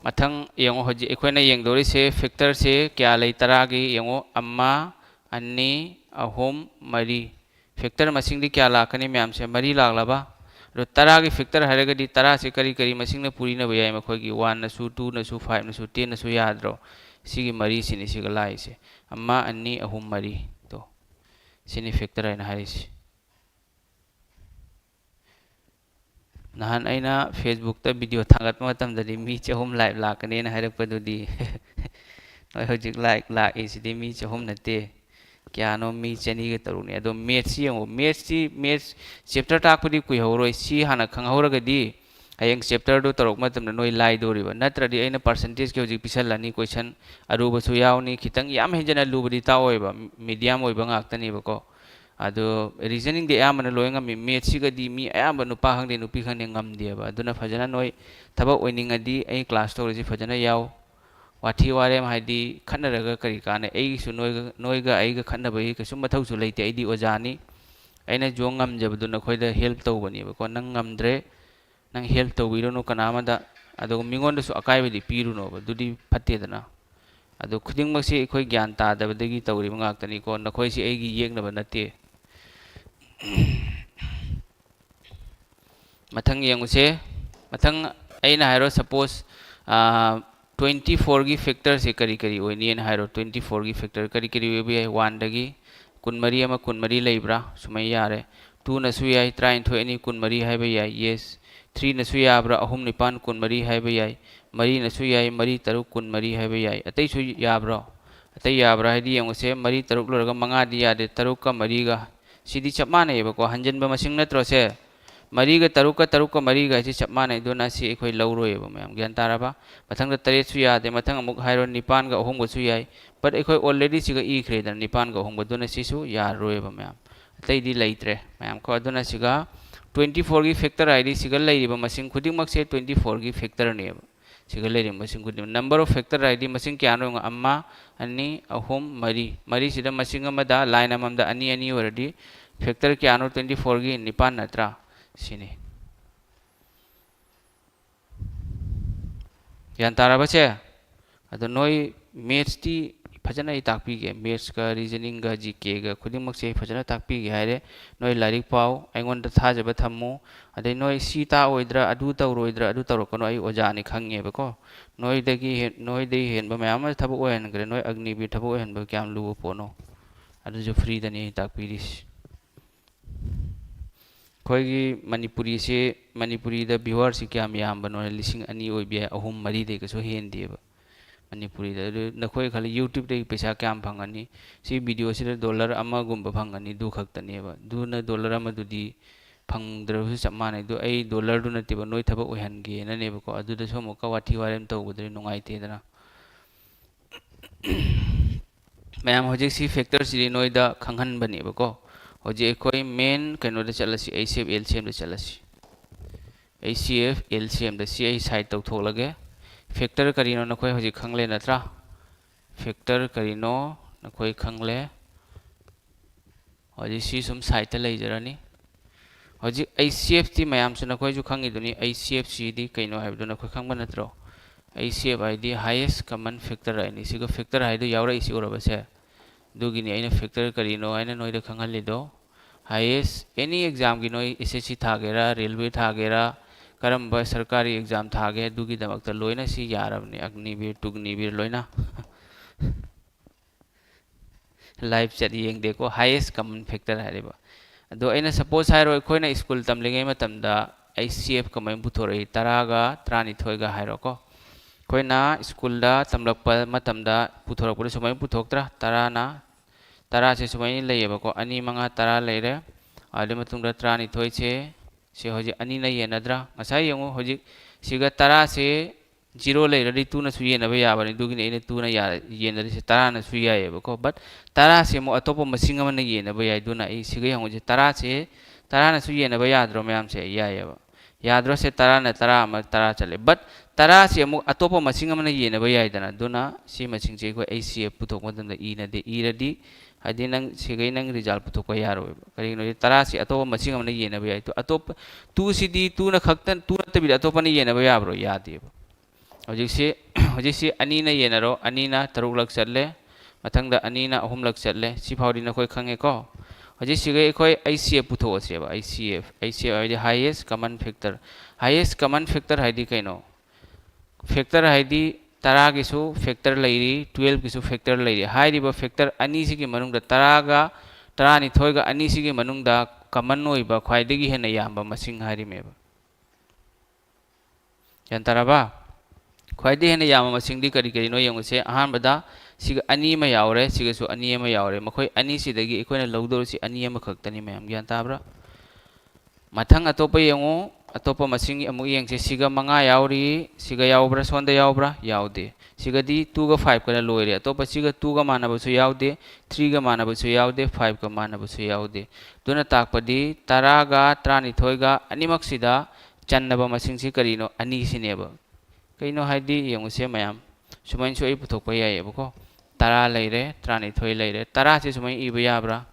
मथंग यंगो हजी एखोयना यंगदोरी से फैक्टर से क्या लई तरह की यंगो अम्मा अन्नी अहोम मरी ꯐꯦꯛꯇꯔ ꯃꯁꯤꯡꯗꯤ ꯀꯌꯥ ꯂꯥꯛꯀꯅꯤ ꯃꯌꯥꯝꯁꯦ ꯃꯔꯤ ꯂꯥꯛꯂꯕ ꯑꯗꯣ ꯇꯔꯥꯒꯤ ꯐꯦꯛꯇꯔ ꯍꯥꯏꯔꯒꯗꯤ ꯇꯔꯥꯁꯦ ꯀꯔꯤ ꯀꯔꯤ ꯃꯁꯤꯡꯅ ꯄꯨꯔꯤꯅꯕ ꯌꯥꯏ ꯃꯈꯣꯏꯒꯤ 1ꯅꯁꯨ 2ꯅꯁꯨ 5ꯅꯁꯨ 10ꯅꯁꯨ ꯌꯥꯗ꯭ꯔꯣ ꯁꯤꯒꯤ ꯃꯔꯤꯁꯤꯅꯤ ꯁꯤꯒ ꯂꯥꯛꯏꯁꯦ ꯑꯃ ꯑꯅꯤ ꯑꯍꯨꯝ ꯃꯔꯤ ꯇꯣ ꯁꯤꯅꯤ ꯐꯦꯛꯇꯔ ꯍꯥꯏꯅ ꯍꯥꯏꯔꯤꯁꯤ ꯅꯍꯥꯟ ꯑꯩꯅ ꯐꯦꯁꯕꯨꯛꯇ ꯚꯤꯗꯤꯑꯣ ꯊꯥꯒꯠꯄ ꯃꯇꯝꯗꯗꯤ ꯃꯤ 300 ꯂꯥꯏꯚ ꯂꯥꯛꯀꯅꯦꯅ ꯍꯥꯏꯔꯛꯄꯗꯨꯗꯤ ꯅꯣꯏ ꯍꯧꯖꯤꯛ ꯂꯥꯏꯚ ꯂꯥꯛꯏꯁꯤꯗꯤ ꯃꯤ 300 ꯅꯠꯇꯦ ꯀꯌꯥꯅꯣ ꯃꯤ 200ꯒ ꯇꯔꯨꯛꯅꯤ ꯑꯗꯣ ꯃꯦꯠꯁꯁꯤ ꯌꯦꯡꯉꯣ ꯃꯦꯠꯁ ꯆꯦꯞꯇꯔ ꯇꯥꯛꯄꯗꯤ ꯀꯨꯏꯍꯧꯔꯣꯏ ꯁꯤ ꯍꯥꯟꯅ ꯈꯪꯍꯧꯔꯒꯗꯤ ꯍꯌꯦꯡ ꯆꯦꯞꯇꯔꯗꯨ ꯇꯧꯔꯛꯄ ꯃꯇꯝꯗ ꯅꯣꯏ ꯂꯥꯏꯗꯣꯔꯤꯕ ꯅꯠꯇ꯭ꯔꯗꯤ ꯑꯩꯅ ꯄꯔꯁꯦꯟꯇꯦꯖꯀꯤ ꯍꯧꯖꯤꯛ ꯄꯤꯁꯜꯂꯅꯤ ꯀꯣꯏꯁꯟ ꯑꯔꯨꯕꯁꯨ ꯌꯥꯎꯅꯤ ꯈꯤꯇꯪ ꯌꯥꯝ ꯍꯦꯟꯖꯟꯅ ꯂꯨꯕꯗꯤ ꯇꯥꯛꯑꯣꯏꯕ ꯃꯤꯗꯤꯌꯝ ꯑꯣꯏꯕ ꯉꯥꯛꯇꯅꯦꯕꯀꯣ ꯑꯗꯣ ꯔꯤꯖꯅꯤꯡꯗꯤ ꯑꯌꯥꯝꯕꯅ ꯂꯣꯏ ꯉꯝꯃꯤ ꯃꯦꯠꯁꯤꯒꯗꯤ ꯃꯤ ꯑꯌꯥꯝꯕ ꯅꯨꯄꯥ ꯈꯪꯗꯦ ꯅꯨꯄꯤ ꯈꯪꯗꯦ ꯉꯝꯗꯦꯕ ꯑꯗꯨꯅ ꯐꯖꯅ ꯅꯣꯏ ꯊꯕꯛ ꯑꯣꯏꯅꯤꯡꯉꯗꯤ ꯑꯩ ꯀ꯭ꯂꯥꯁ ꯇꯧꯔꯤꯁꯤ ꯐꯖꯅ ꯌꯥꯎ ꯋꯥꯊꯤ ꯋꯥꯔꯦꯝ ꯍꯥꯏꯗꯤ ꯈꯠꯅꯔꯒ ꯀꯔꯤ ꯀꯥꯟꯅꯩ ꯑꯩꯒꯤꯁꯨ ꯅꯣꯏꯒ ꯑꯩꯒ ꯈꯠꯅꯕꯒꯤ ꯀꯩꯁꯨꯝ ꯃꯊꯧꯁꯨ ꯂꯩꯇꯦ ꯑꯩꯗꯤ ꯑꯣꯖꯥꯅꯤ ꯑꯩꯅ ꯖꯣ ꯉꯝꯖꯕꯗꯨ ꯅꯈꯣꯏꯗ ꯍꯦꯜꯞ ꯇꯧꯕꯅꯦꯕꯀꯣ ꯅꯪ ꯉꯝꯗ꯭ꯔꯦ ꯅꯪ ꯍꯦꯜꯞ ꯇꯧꯕꯤꯔꯨꯅꯨ ꯀꯅꯥꯃꯗ ꯑꯗꯨꯒ ꯃꯤꯉꯣꯟꯗꯁꯨ ꯑꯀꯥꯏꯕꯗꯤ ꯄꯤꯔꯨꯅꯣꯕ ꯑꯗꯨꯗꯤ ꯐꯠꯇꯦꯗꯅ ꯑꯗꯨ ꯈꯨꯗꯤꯡꯃꯛꯁꯤ ꯑꯩꯈꯣꯏ ꯒ꯭ꯌꯥꯟ ꯇꯥꯗꯕꯗꯒꯤ ꯇꯧꯔꯤꯕ ꯉꯥꯛꯇꯅꯤꯀꯣ ꯅꯈꯣꯏꯁꯤ ꯑꯩꯒꯤ ꯌꯦꯛꯅꯕ ꯅꯠꯇꯦ ꯃꯊꯪ ꯌꯦꯡꯉꯨꯁꯦ ꯃꯊꯪ ꯑꯩꯅ ꯍꯥꯏꯔꯣ ꯁꯄꯣꯁ 24ꯒꯤ ꯐꯦꯛꯇꯔꯁꯦ ꯀꯔꯤ ꯀꯔꯤ ꯑꯣꯏꯅꯤꯅ ꯍꯥꯏꯔꯣ 24ꯒꯤ ꯐꯦꯛꯇꯔ ꯀꯔꯤ ꯀꯔꯤ ꯑꯣꯏꯕ ꯌꯥꯏ 1ꯗꯒꯤ 24 ꯑꯃ 24 ꯂꯩꯕ꯭ꯔꯥ ꯁꯨꯃꯥꯏ ꯌꯥꯔꯦ 2ꯅꯁꯨ ꯌꯥꯏ 23 ꯑꯅꯤ 24 ꯍꯥꯏꯕ ꯌꯥꯏ ꯌꯦꯁ 3ꯅꯁꯨ ꯌꯥꯕ꯭ꯔꯥ 3 9 24 ꯍꯥꯏꯕ ꯌꯥꯏ 4ꯅꯁꯨ ꯌꯥꯏ 4 3 24 ꯍꯥꯏꯕ ꯌꯥꯏ ꯑꯇꯩꯁꯨ ꯌꯥꯕ꯭ꯔꯣ ꯑꯇꯩ ꯌꯥꯕ꯭ꯔꯥ ꯍꯥꯏꯗꯤ ꯌꯦꯡꯉꯨꯁꯦ 4 3 ꯂꯣꯏꯔꯒ 5ꯗꯤ ꯌꯥꯗꯦ 3ꯒ 4ꯒ ꯁꯤꯗꯤ ꯆꯞ ꯃꯥꯟꯅꯩꯕꯀꯣ ꯍꯟꯖꯤꯟꯕ ꯃꯁꯤꯡ ꯅꯠꯇ꯭ꯔꯣꯁꯦ 4ꯒ 3ꯒ 4ꯒ ꯍꯥꯏꯁꯤ ꯆꯞ ꯃꯥꯟꯅꯩ ꯑꯗꯨꯅ ꯁꯤ ꯑꯩꯈꯣꯏ ꯂꯧꯔꯣꯏꯕ ꯃꯌꯥꯝ ꯒ꯭ꯌꯥꯟ ꯇꯥꯔꯕ ꯃꯊꯪꯗ 7ꯁꯨ ꯌꯥꯗꯦ ꯃꯊꯪ ꯑꯃꯨꯛ ꯍꯥꯏꯔꯣ 9ꯒ 3ꯒꯁꯨ ꯌꯥꯏ ꯕꯠ ꯑꯩꯈꯣꯏ ꯑꯣꯜꯔꯦꯗꯤ ꯁꯤꯒ ꯏꯈ꯭ꯔꯦꯗꯅ 9ꯒ 3ꯒ ꯑꯗꯨꯅ ꯁꯤꯁꯨ ꯌꯥꯔꯔꯣꯏꯕ ꯃꯌꯥꯝ ꯑꯇꯩꯗꯤ ꯂꯩꯇ꯭ꯔꯦ ꯃꯌꯥꯝ ꯀꯣ ꯑꯗꯨꯅ ꯁꯤꯒ 24ꯒꯤ ꯐꯦꯛꯇꯔ ꯍꯥꯏꯗꯤ ꯁꯤꯒ ꯂꯩꯔꯤꯕ ꯃꯁꯤꯡ ꯈꯨꯗꯤꯡꯃꯛꯁꯦ 24ꯒꯤ ꯐꯦꯛꯇꯔꯅꯦꯕ ꯁꯤꯒ ꯂꯩꯔꯤꯕ ꯃꯁꯤꯡ ꯈꯨꯗꯤꯡꯃꯛ ꯅꯝꯕꯔ ꯑꯣꯐ ꯐꯦꯛꯇꯔ ꯍꯥꯏꯗꯤ ꯃꯁꯤꯡ ꯀꯌꯥꯅꯣ ꯌꯦꯡꯉꯣ 1 2 3 4 ꯃꯔꯤꯁꯤꯗ ꯃꯁꯤꯡ ꯑꯃꯗ ꯂꯥꯏꯟ ꯑꯃꯃꯝꯗ 2 2 ꯑꯣꯏꯔꯗꯤ ꯐꯦꯛꯇꯔ ꯀꯌꯥꯅꯣ 24ꯒꯤ 9 ꯅꯠꯇ꯭ꯔꯥ ꯁꯤꯅꯤ ꯒ꯭ꯌꯥꯟ ꯇꯥꯔꯕꯁꯦ ꯑꯗꯣ ꯅꯣꯏ ꯃꯦꯠꯁꯇꯤ ꯐꯖꯅ ꯑꯩ ꯇꯥꯛꯄꯤꯒꯦ ꯃꯦꯠꯁꯀ ꯔꯤꯖꯅꯤꯡꯒ ꯖꯤꯀꯦꯒ ꯈꯨꯗꯤꯡꯃꯛꯁꯦ ꯑꯩ ꯐꯖꯅ ꯇꯥꯛꯄꯤꯒꯦ ꯍꯥꯏꯔꯦ ꯅꯣꯏ ꯂꯥꯏꯔꯤꯛ ꯄꯥꯎ ꯑꯩꯉꯣꯟꯗ ꯊꯥꯖꯕ ꯊꯝꯃꯨ ꯑꯗꯩ ꯅꯣꯏ ꯁꯤ ꯇꯥꯛꯑꯣꯏꯗ꯭ꯔꯥ ꯑꯗꯨ ꯇꯧꯔꯣꯏꯗ꯭ꯔꯥ ꯑꯗꯨ ꯇꯧꯔꯛꯀꯅꯣ ꯑꯩ ꯑꯣꯖꯥꯅꯤ ꯈꯪꯉꯦꯕꯀꯣ ꯅꯣꯏꯗꯒꯤ ꯍꯦꯟꯕ ꯃꯌꯥꯝ ꯑꯃ ꯊꯕꯛ ꯑꯣꯏꯍꯟꯈ꯭ꯔꯦ ꯅꯣꯏ ꯑꯒꯅꯤꯕꯤꯔ ꯊꯕꯛ ꯑꯣꯏꯍꯟꯕ ꯀꯌꯥꯝ ꯂꯨꯕ ꯄꯣꯠꯅꯣ ꯑꯗꯨꯁꯨ ꯐ꯭ꯔꯤꯗꯅꯤ ꯑꯩ ꯇꯥꯛꯄꯤꯔꯤꯁꯤ ꯑꯩꯈꯣꯏꯒꯤ ꯃꯅꯤꯄꯨꯔꯤꯗ ꯚꯤꯋꯔꯁꯤ ꯀꯌꯥꯝ ꯌꯥꯝꯕꯅꯣ 2,000 ꯑꯣꯏꯕ ꯌꯥꯏ 3 4ꯗꯩ ꯀꯩꯁꯨ ꯍꯦꯟꯗꯦꯕ ꯃꯅꯤꯄꯨꯔꯤꯗ ꯑꯗꯨ ꯅꯈꯣꯏ ꯈꯜꯂꯤ ꯌꯨꯇ꯭ꯌꯨꯕꯇꯒꯤ ꯄꯩꯁꯥ ꯀꯌꯥꯝ ꯐꯪꯒꯅꯤ ꯁꯤ ꯚꯤꯗꯤꯑꯣꯁꯤꯗ $1 ꯐꯪꯒꯅꯤ ꯑꯗꯨ ꯈꯛꯇꯅꯦꯕ ꯑꯗꯨꯅ $1 ꯑꯃꯗꯨꯗꯤ ꯐꯪꯗ꯭ꯔꯕꯁꯨ ꯆꯞ ꯃꯥꯟꯅꯩ ꯑꯗꯣ ꯑꯩ $1ꯗꯨ ꯅꯠꯇꯦꯕ ꯅꯣꯏ ꯊꯕꯛ ꯑꯣꯏꯍꯟꯒꯦꯅꯅꯦꯕꯀꯣ ꯑꯗꯨꯗꯁꯨ ꯑꯃꯨꯛꯀ ꯋꯥꯊꯤ ꯋꯥꯔꯦꯝ ꯇꯧꯕꯗꯨꯗꯤ ꯅꯨꯡꯉꯥꯏꯇꯦꯗꯅ ꯃꯌꯥꯝ ꯍꯧꯖꯤꯛ ꯁꯤ ꯐꯦꯛꯇꯔꯁꯤꯗꯤ ꯅꯣꯏꯗ ꯈꯪꯍꯟꯕꯅꯦꯕꯀꯣ ꯍꯧꯖꯤꯛ ꯑꯩꯈꯣꯏ ꯃꯦꯟ ꯀꯩꯅꯣꯗ ꯆꯠꯂꯁꯤ HCF LCMꯗ ꯆꯠꯂꯁꯤ HCF LCMꯗ ꯁꯤ ꯑꯩ ꯁꯥꯏꯠ ꯇꯧꯊꯣꯛꯂꯒꯦ ꯐꯦꯛꯇꯔ ꯀꯔꯤꯅꯣ ꯅꯈꯣꯏ ꯍꯧꯖꯤꯛ ꯈꯪꯂꯦ ꯅꯠꯇ꯭ꯔꯥ ꯐꯦꯛꯇꯔ ꯀꯔꯤꯅꯣ ꯅꯈꯣꯏ ꯈꯪꯂꯦ ꯍꯧꯖꯤꯛ ꯁꯤ ꯁꯨꯝ ꯁꯥꯏꯠꯇ ꯂꯩꯖꯔꯅꯤ ꯍꯧꯖꯤꯛ HCFꯇꯤ ꯃꯌꯥꯝꯁꯨ ꯅꯈꯣꯏꯁꯨ ꯈꯪꯉꯤꯗꯨꯅꯤ HCFꯁꯤꯗꯤ ꯀꯩꯅꯣ ꯍꯥꯏꯕꯗꯨ ꯅꯈꯣꯏ ꯈꯪꯕ ꯅꯠꯇ꯭ꯔꯣ HCF ꯍꯥꯏꯗꯤ ꯍꯥꯏꯌꯦꯁ ꯀꯃꯟ ꯐꯦꯛꯇꯔ ꯍꯥꯏꯅꯤ ꯁꯤꯒ ꯐꯦꯛꯇꯔ ꯍꯥꯏꯗꯨ ꯌꯥꯎꯔꯛꯏꯁꯤ ꯎꯔꯕꯁꯦ ꯑꯗꯨꯒꯤꯅꯤ ꯑꯩꯅ ꯐꯦꯛꯇꯔ ꯀꯔꯤꯅꯣ ꯍꯥꯏꯅ ꯅꯣꯏꯗ ꯈꯪꯍꯜꯂꯤꯗꯣ ꯍꯥꯏꯌꯦꯁ ꯑꯦꯅꯤ ꯑꯦꯛꯖꯥꯝꯒꯤ ꯅꯣꯏ SSC ꯊꯥꯒꯦꯔꯥ ꯔꯦꯜꯋꯦ ꯊꯥꯒꯦꯔꯥ ꯀꯔꯝꯕ ꯁꯔꯀꯥरी एग्जाम थागे दुगीदमक्ता लोइना सी यारबने अग्निवीर टुग्निवीर लोइना लाइव चट येंगदेको हाईएस्ट कॉमन फैक्टर हारिबा अदो अइना सपोज हाइरो अखोइना स्कूल तमलिङै मतमदा HCF कमै पुथोरई 10 गा 12 गा हाइरोको अखोइना स्कूल दा तमलकपा मतमदा पुथोरकपदे सुमै पुथोक्त्रा 10 ना 10 से सुमै लैयेबको 2 5 10 लैरे आदि मतुंगदा 12 से से होजी अनि ना येनद्रा ngasa yengu hoji siga 10 se 0 leiradi 2 na su yenaba yabani dugini ine 2 na yenari se 10 na su yayeba ko but 10 se mo atopo masinga man yenaba yai duna I siga yengu je 10 se 10 na su yenaba yadro mayam se yayeba yadro se 10 na 10 ma 10 chale but 10 se mo atopo masinga man yenaba yai dana duna si masing je ko HCF puthok madam da ina de iradi hadi nang sigai nang result puthok yaro kari no 10 se atopo masinga man yenaba yai to atop 2 सिदी 2 ना खक्तन 2 ना तबिदा तो पनी ये ना भैया bro याद है हजिक से अनी ना ये ना रो अनी ना तरुक लग चले मथंग दा अनी ना अहुम लग चले सिफावरी ना कोई खंगे को ꯍꯧꯖꯤꯛ ꯁꯤꯒ ꯑꯩꯈꯣꯏ ICF ꯄꯨꯊꯣꯛꯑꯁꯦꯕ ICF ꯍꯥꯏꯗꯤ highest common factor ꯍꯥꯏꯗꯤ ꯀꯩꯅꯣ ꯐꯦꯛꯇꯔ ꯍꯥꯏꯗꯤ 10ꯒꯤꯁꯨ ꯐꯦꯛꯇꯔ ꯂꯩꯔꯤ 12ꯒꯤꯁꯨ ꯐꯦꯛꯇꯔ ꯂꯩꯔꯤ ꯍꯥꯏꯔꯤꯕ ꯐꯦꯛꯇꯔ ꯑꯅꯤꯁꯤꯒꯤ ꯃꯅꯨꯡꯗ 10ꯒ 12ꯒ ꯑꯅꯤꯁꯤꯒꯤ ꯃꯅꯨꯡꯗ ꯀꯃꯟ ꯑꯣꯏꯕ ꯈ꯭ꯋꯥꯏꯗꯒꯤ ꯍꯦꯟꯅ ꯌꯥꯝꯕ ꯃꯁꯤꯡ ꯍꯥꯏꯔꯤꯃꯦꯕ ꯒ꯭ꯌꯥꯟ ꯇꯥꯔꯕ ꯈ꯭ꯋꯥꯏꯗꯒꯤ ꯍꯦꯟꯅ ꯌꯥꯝꯕ ꯃꯁꯤꯡꯗꯤ ꯀꯔꯤ ꯀꯔꯤꯅꯣ ꯌꯦꯡꯉꯨꯁꯦ ꯑꯍꯥꯟꯕꯗ ꯁꯤꯒ ꯑꯅꯤ ꯑꯃ ꯌꯥꯎꯔꯦ ꯁꯤꯒꯁꯨ ꯑꯅꯤ ꯑꯃ ꯌꯥꯎꯔꯦ ꯃꯈꯣꯏ ꯑꯅꯤꯁꯤꯗꯒꯤ ꯑꯩꯈꯣꯏꯅ ꯂꯧꯗꯧꯔꯤꯁꯤ ꯑꯅꯤ ꯑꯃꯈꯛꯇꯅꯤ ꯃꯌꯥꯝ ꯒ꯭ꯌꯥꯟ ꯇꯥꯕ꯭ꯔꯥ ꯃꯊꯪ ꯑꯇꯣꯞꯄ ꯌꯦꯡꯉꯨ ꯑꯇꯣꯞꯄ ꯃꯁꯤꯡ ꯑꯃꯨꯛ ꯌꯦꯡꯁꯦ ꯁꯤꯒ 5 ꯌꯥꯎꯔꯤ ꯁꯤꯒ ꯌꯥꯎꯕ꯭ꯔꯥ ꯁꯣꯟꯗ ꯌꯥꯎꯕ꯭ꯔꯥ ꯌꯥꯎꯗꯦ ꯁꯤꯒꯗꯤ 2ꯒ 5ꯒ ꯂꯣꯏꯔꯦ ꯑꯇꯣꯞꯄ ꯁꯤꯒ 2ꯒ ꯃꯥꯟꯅꯕꯁꯨ ꯌꯥꯎꯗꯦ 3ꯒ ꯃꯥꯟꯅꯕꯁꯨ ꯌꯥꯎꯗꯦ 5ꯒ ꯃꯥꯟꯅꯕꯁꯨ ꯌꯥꯎꯗꯦ ꯑꯗꯨꯅ ꯇꯥꯛꯄꯗꯤ 10ꯒ 12ꯒ ꯑꯅꯤꯃꯛꯁꯤꯗ ꯆꯟꯅꯕ ꯃꯁꯤꯡꯁꯤ ꯀꯔꯤꯅꯣ ꯑꯅꯤꯁꯤꯅꯦꯕ ꯀꯩꯅꯣ ꯍꯥꯏꯗꯤ ꯌꯦꯡꯉꯨꯁꯦ ꯃꯌꯥꯝ ꯁꯨꯃꯥꯏꯅꯁꯨ ꯑꯩ ꯄꯨꯊꯣꯛꯄ ꯌꯥꯏꯌꯦꯕꯀꯣ 10 ꯂꯩꯔꯦ 12 ꯂꯩꯔꯦ 10ꯁꯦ ꯁꯨꯃꯥꯏꯅ ꯏꯕ ꯌꯥꯕ꯭ꯔꯥ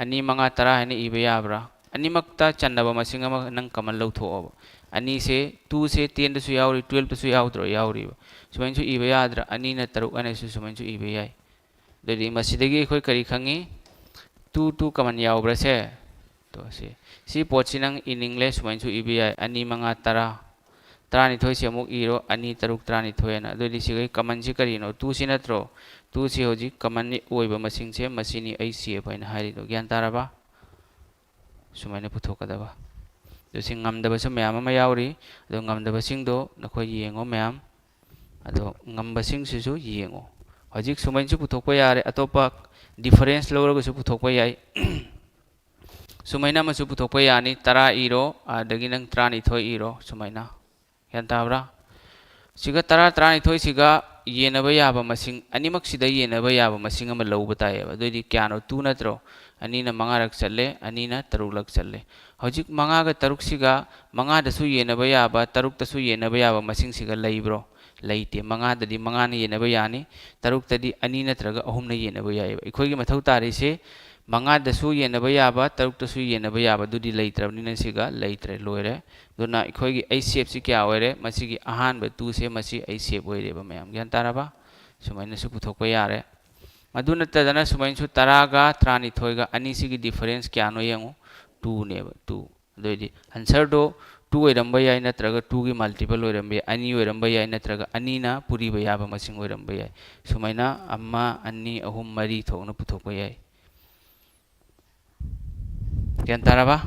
2 5 10 ꯍꯥꯏꯅ ꯏꯕ ꯌꯥꯕ꯭ꯔꯥ ꯑꯅꯤꯃꯛꯇ ꯆꯟꯅꯕ ꯃꯁꯤꯡ ꯑꯃ ꯅꯪ ꯀꯃꯟ ꯂꯧꯊꯣꯛꯑꯣꯕ ꯑꯅꯤꯁꯦ 2ꯁꯦ 10ꯗꯁꯨ ꯌꯥꯎꯔꯤ 12ꯗꯁꯨ ꯌꯥꯎꯗ꯭ꯔꯣ ꯌꯥꯎꯔꯤꯕ ꯁꯨꯃꯥꯏꯅꯁꯨ ꯏꯕ ꯌꯥꯗ꯭ꯔꯥ 2ꯅ 3 ꯑꯅꯤꯁꯨ ꯁꯨꯃꯥꯏꯅꯁꯨ ꯏꯕ ꯌꯥꯏ ꯑꯗꯨꯗꯤ ꯃꯁꯤꯗꯒꯤ ꯑꯩꯈꯣꯏ ꯀꯔꯤ ꯈꯪꯉꯤ 2 ꯀꯃꯟ ꯌꯥꯎꯕ꯭ꯔꯥꯁꯦ ꯇꯣ ꯁꯤ ꯄꯣꯠꯁꯤ ꯅꯪ ꯏꯅꯤꯡꯂꯦ ꯁꯨꯃꯥꯏꯅꯁꯨ ꯏꯕ ꯌꯥꯏ 2 5 10 12ꯁꯤ ꯑꯃꯨꯛ ꯏꯔꯣ 2 3 12 ꯍꯥꯏꯅ ꯑꯗꯨꯗꯤ ꯁꯤꯒꯤ ꯀꯃꯟꯁꯤ ꯀꯔꯤꯅꯣ 2ꯁꯤ ꯅꯠꯇ꯭ꯔꯣ 2ꯁꯤ ꯍꯧꯖꯤꯛ ꯀꯃꯟ ꯑꯣꯏꯕ ꯃꯁꯤꯡꯁꯦ ꯃꯁꯤꯅꯤ ICF ꯍꯥꯏꯅ ꯍꯥꯏꯔꯤꯗꯣ ꯒ꯭ꯌꯥꯟ ꯇꯥꯔꯕ ꯁꯨꯃꯥꯏꯅ ꯄꯨꯊꯣꯛꯀꯗꯕ ꯑꯗꯣ ꯁꯤ ꯉꯝꯗꯕꯁꯨ ꯃꯌꯥꯝ ꯑꯃ ꯌꯥꯎꯔꯤ ꯑꯗꯣ ꯉꯝꯗꯕꯁꯤꯡꯗꯣ ꯅꯈꯣꯏ ꯌꯦꯡꯉꯣ ꯃꯌꯥꯝ ꯑꯗꯣ ꯉꯝꯕꯁꯤꯡꯁꯤꯁꯨ ꯌꯦꯡꯉꯣ ꯍꯧꯖꯤꯛ ꯁꯨꯃꯥꯏꯅꯁꯨ ꯄꯨꯊꯣꯛꯄ ꯌꯥꯔꯦ ꯑꯇꯣꯞꯄ ꯗꯤꯐꯔꯦꯟꯁ ꯂꯧꯔꯒꯁꯨ ꯄꯨꯊꯣꯛꯄ ꯌꯥꯏ ꯁꯨꯃꯥꯏꯅ ꯑꯃꯁꯨ ꯄꯨꯊꯣꯛꯄ ꯌꯥꯅꯤ 10 ꯏꯔꯣ ꯑꯗꯒꯤ ꯅꯪ 12 ꯏꯔꯣ ꯁꯨꯃꯥꯏꯅ ꯒ꯭ꯌꯥꯟ ꯇꯥꯕ꯭ꯔꯥ ꯁꯤꯒ 10 12시가 ꯌꯦꯟꯅꯕ ꯌꯥꯕ ꯃꯁꯤꯡ ꯑꯅꯤꯃꯛꯁꯤꯗ ꯌꯦꯟꯅꯕ ꯌꯥꯕ ꯃꯁꯤꯡ ꯑꯃ ꯂꯧꯕ ꯇꯥꯏꯌꯦꯕ ꯑꯗꯨꯑꯣꯏꯗꯤ ꯀꯌꯥꯅꯣ 2 ꯅꯠꯇ꯭ꯔꯣ 2ꯅ 5ꯔꯛ ꯆꯠꯂꯦ 2ꯅ 3ꯔꯛ ꯆꯠꯂꯦ ꯍꯧꯖꯤꯛ 5ꯒ 3ꯁꯤꯒ 5ꯗꯁꯨ ꯌꯦꯟꯅꯕ ꯌꯥꯕ 3ꯇꯁꯨ ꯌꯦꯟꯅꯕ ꯌꯥꯕ ꯃꯁꯤꯡꯁꯤꯒ ꯂꯩꯕ꯭ꯔꯣ ꯂꯩꯇꯦ 5ꯗꯗꯤ 5ꯅ ꯌꯦꯟꯅꯕ ꯌꯥꯅꯤ 3ꯇꯗꯤ 2 ꯅꯠꯇ꯭ꯔꯒ 3ꯅ ꯌꯦꯟꯅꯕ ꯌꯥꯏꯌꯦꯕ ꯑꯩꯈꯣꯏꯒꯤ ꯃꯊꯧ ꯇꯥꯔꯤꯁꯦ 5ꯗꯁꯨ ꯌꯦꯟꯅꯕ ꯌꯥꯕ 3ꯇꯁꯨ ꯌꯦꯟꯅꯕ ꯌꯥꯕ ꯑꯗꯨꯗꯤ ꯂꯩꯇ꯭ꯔꯕꯅꯤꯅ ꯁꯤꯒ ꯂꯩꯇ꯭ꯔꯦ ꯂꯣꯏꯔꯦ ꯑꯗꯨꯅ ꯑꯩꯈꯣꯏꯒꯤ ICFꯁꯤ ꯀꯌꯥ ꯑꯣꯏꯔꯦ ꯃꯁꯤꯒꯤ ꯑꯍꯥꯟꯕ 2ꯁꯦ ꯃꯁꯤ ICF ꯑꯣꯏꯔꯦꯕ ꯃꯌꯥꯝ ꯒ꯭ꯌꯥꯟ ꯇꯥꯔꯕ ꯁꯨꯃꯥꯏꯅꯁꯨ ꯄꯨꯊꯣꯛꯄ ꯌꯥꯔꯦ ꯃꯗꯨ ꯅꯠꯇꯗꯅ ꯁꯨꯃꯥꯏꯅꯁꯨ 10ꯒ 12ꯒ ꯑꯅꯤꯁꯤꯒꯤ ꯗꯤꯐꯔꯦꯟꯁ ꯀꯌꯥꯅꯣ ꯌꯦꯡꯉꯨ 2ꯅꯦꯕ 2 ꯑꯗꯨꯑꯣꯏꯗꯤ ꯑꯟꯁꯔꯗꯣ 2 ꯑꯣꯏꯔꯝꯕ ꯌꯥꯏ ꯅꯠꯇ꯭ꯔꯒ 2ꯒꯤ ꯃꯜꯇꯤꯄꯜ ꯑꯣꯏꯔꯝꯕ ꯌꯥꯏ 2 ꯑꯣꯏꯔꯝꯕ ꯌꯥꯏ ꯅꯠꯇ꯭ꯔꯒ 2ꯅ ꯄꯨꯔꯤꯕ ꯌꯥꯕ ꯃꯁꯤꯡ ꯑꯣꯏꯔꯝꯕ ꯌꯥꯏ ꯁꯨꯃꯥꯏꯅ 1 2 3 4 ꯊꯣꯛꯅ ꯄꯨꯊꯣꯛꯄ ꯌꯥꯏ ꯒ꯭ꯌꯥꯟ ꯇꯥꯔꯕ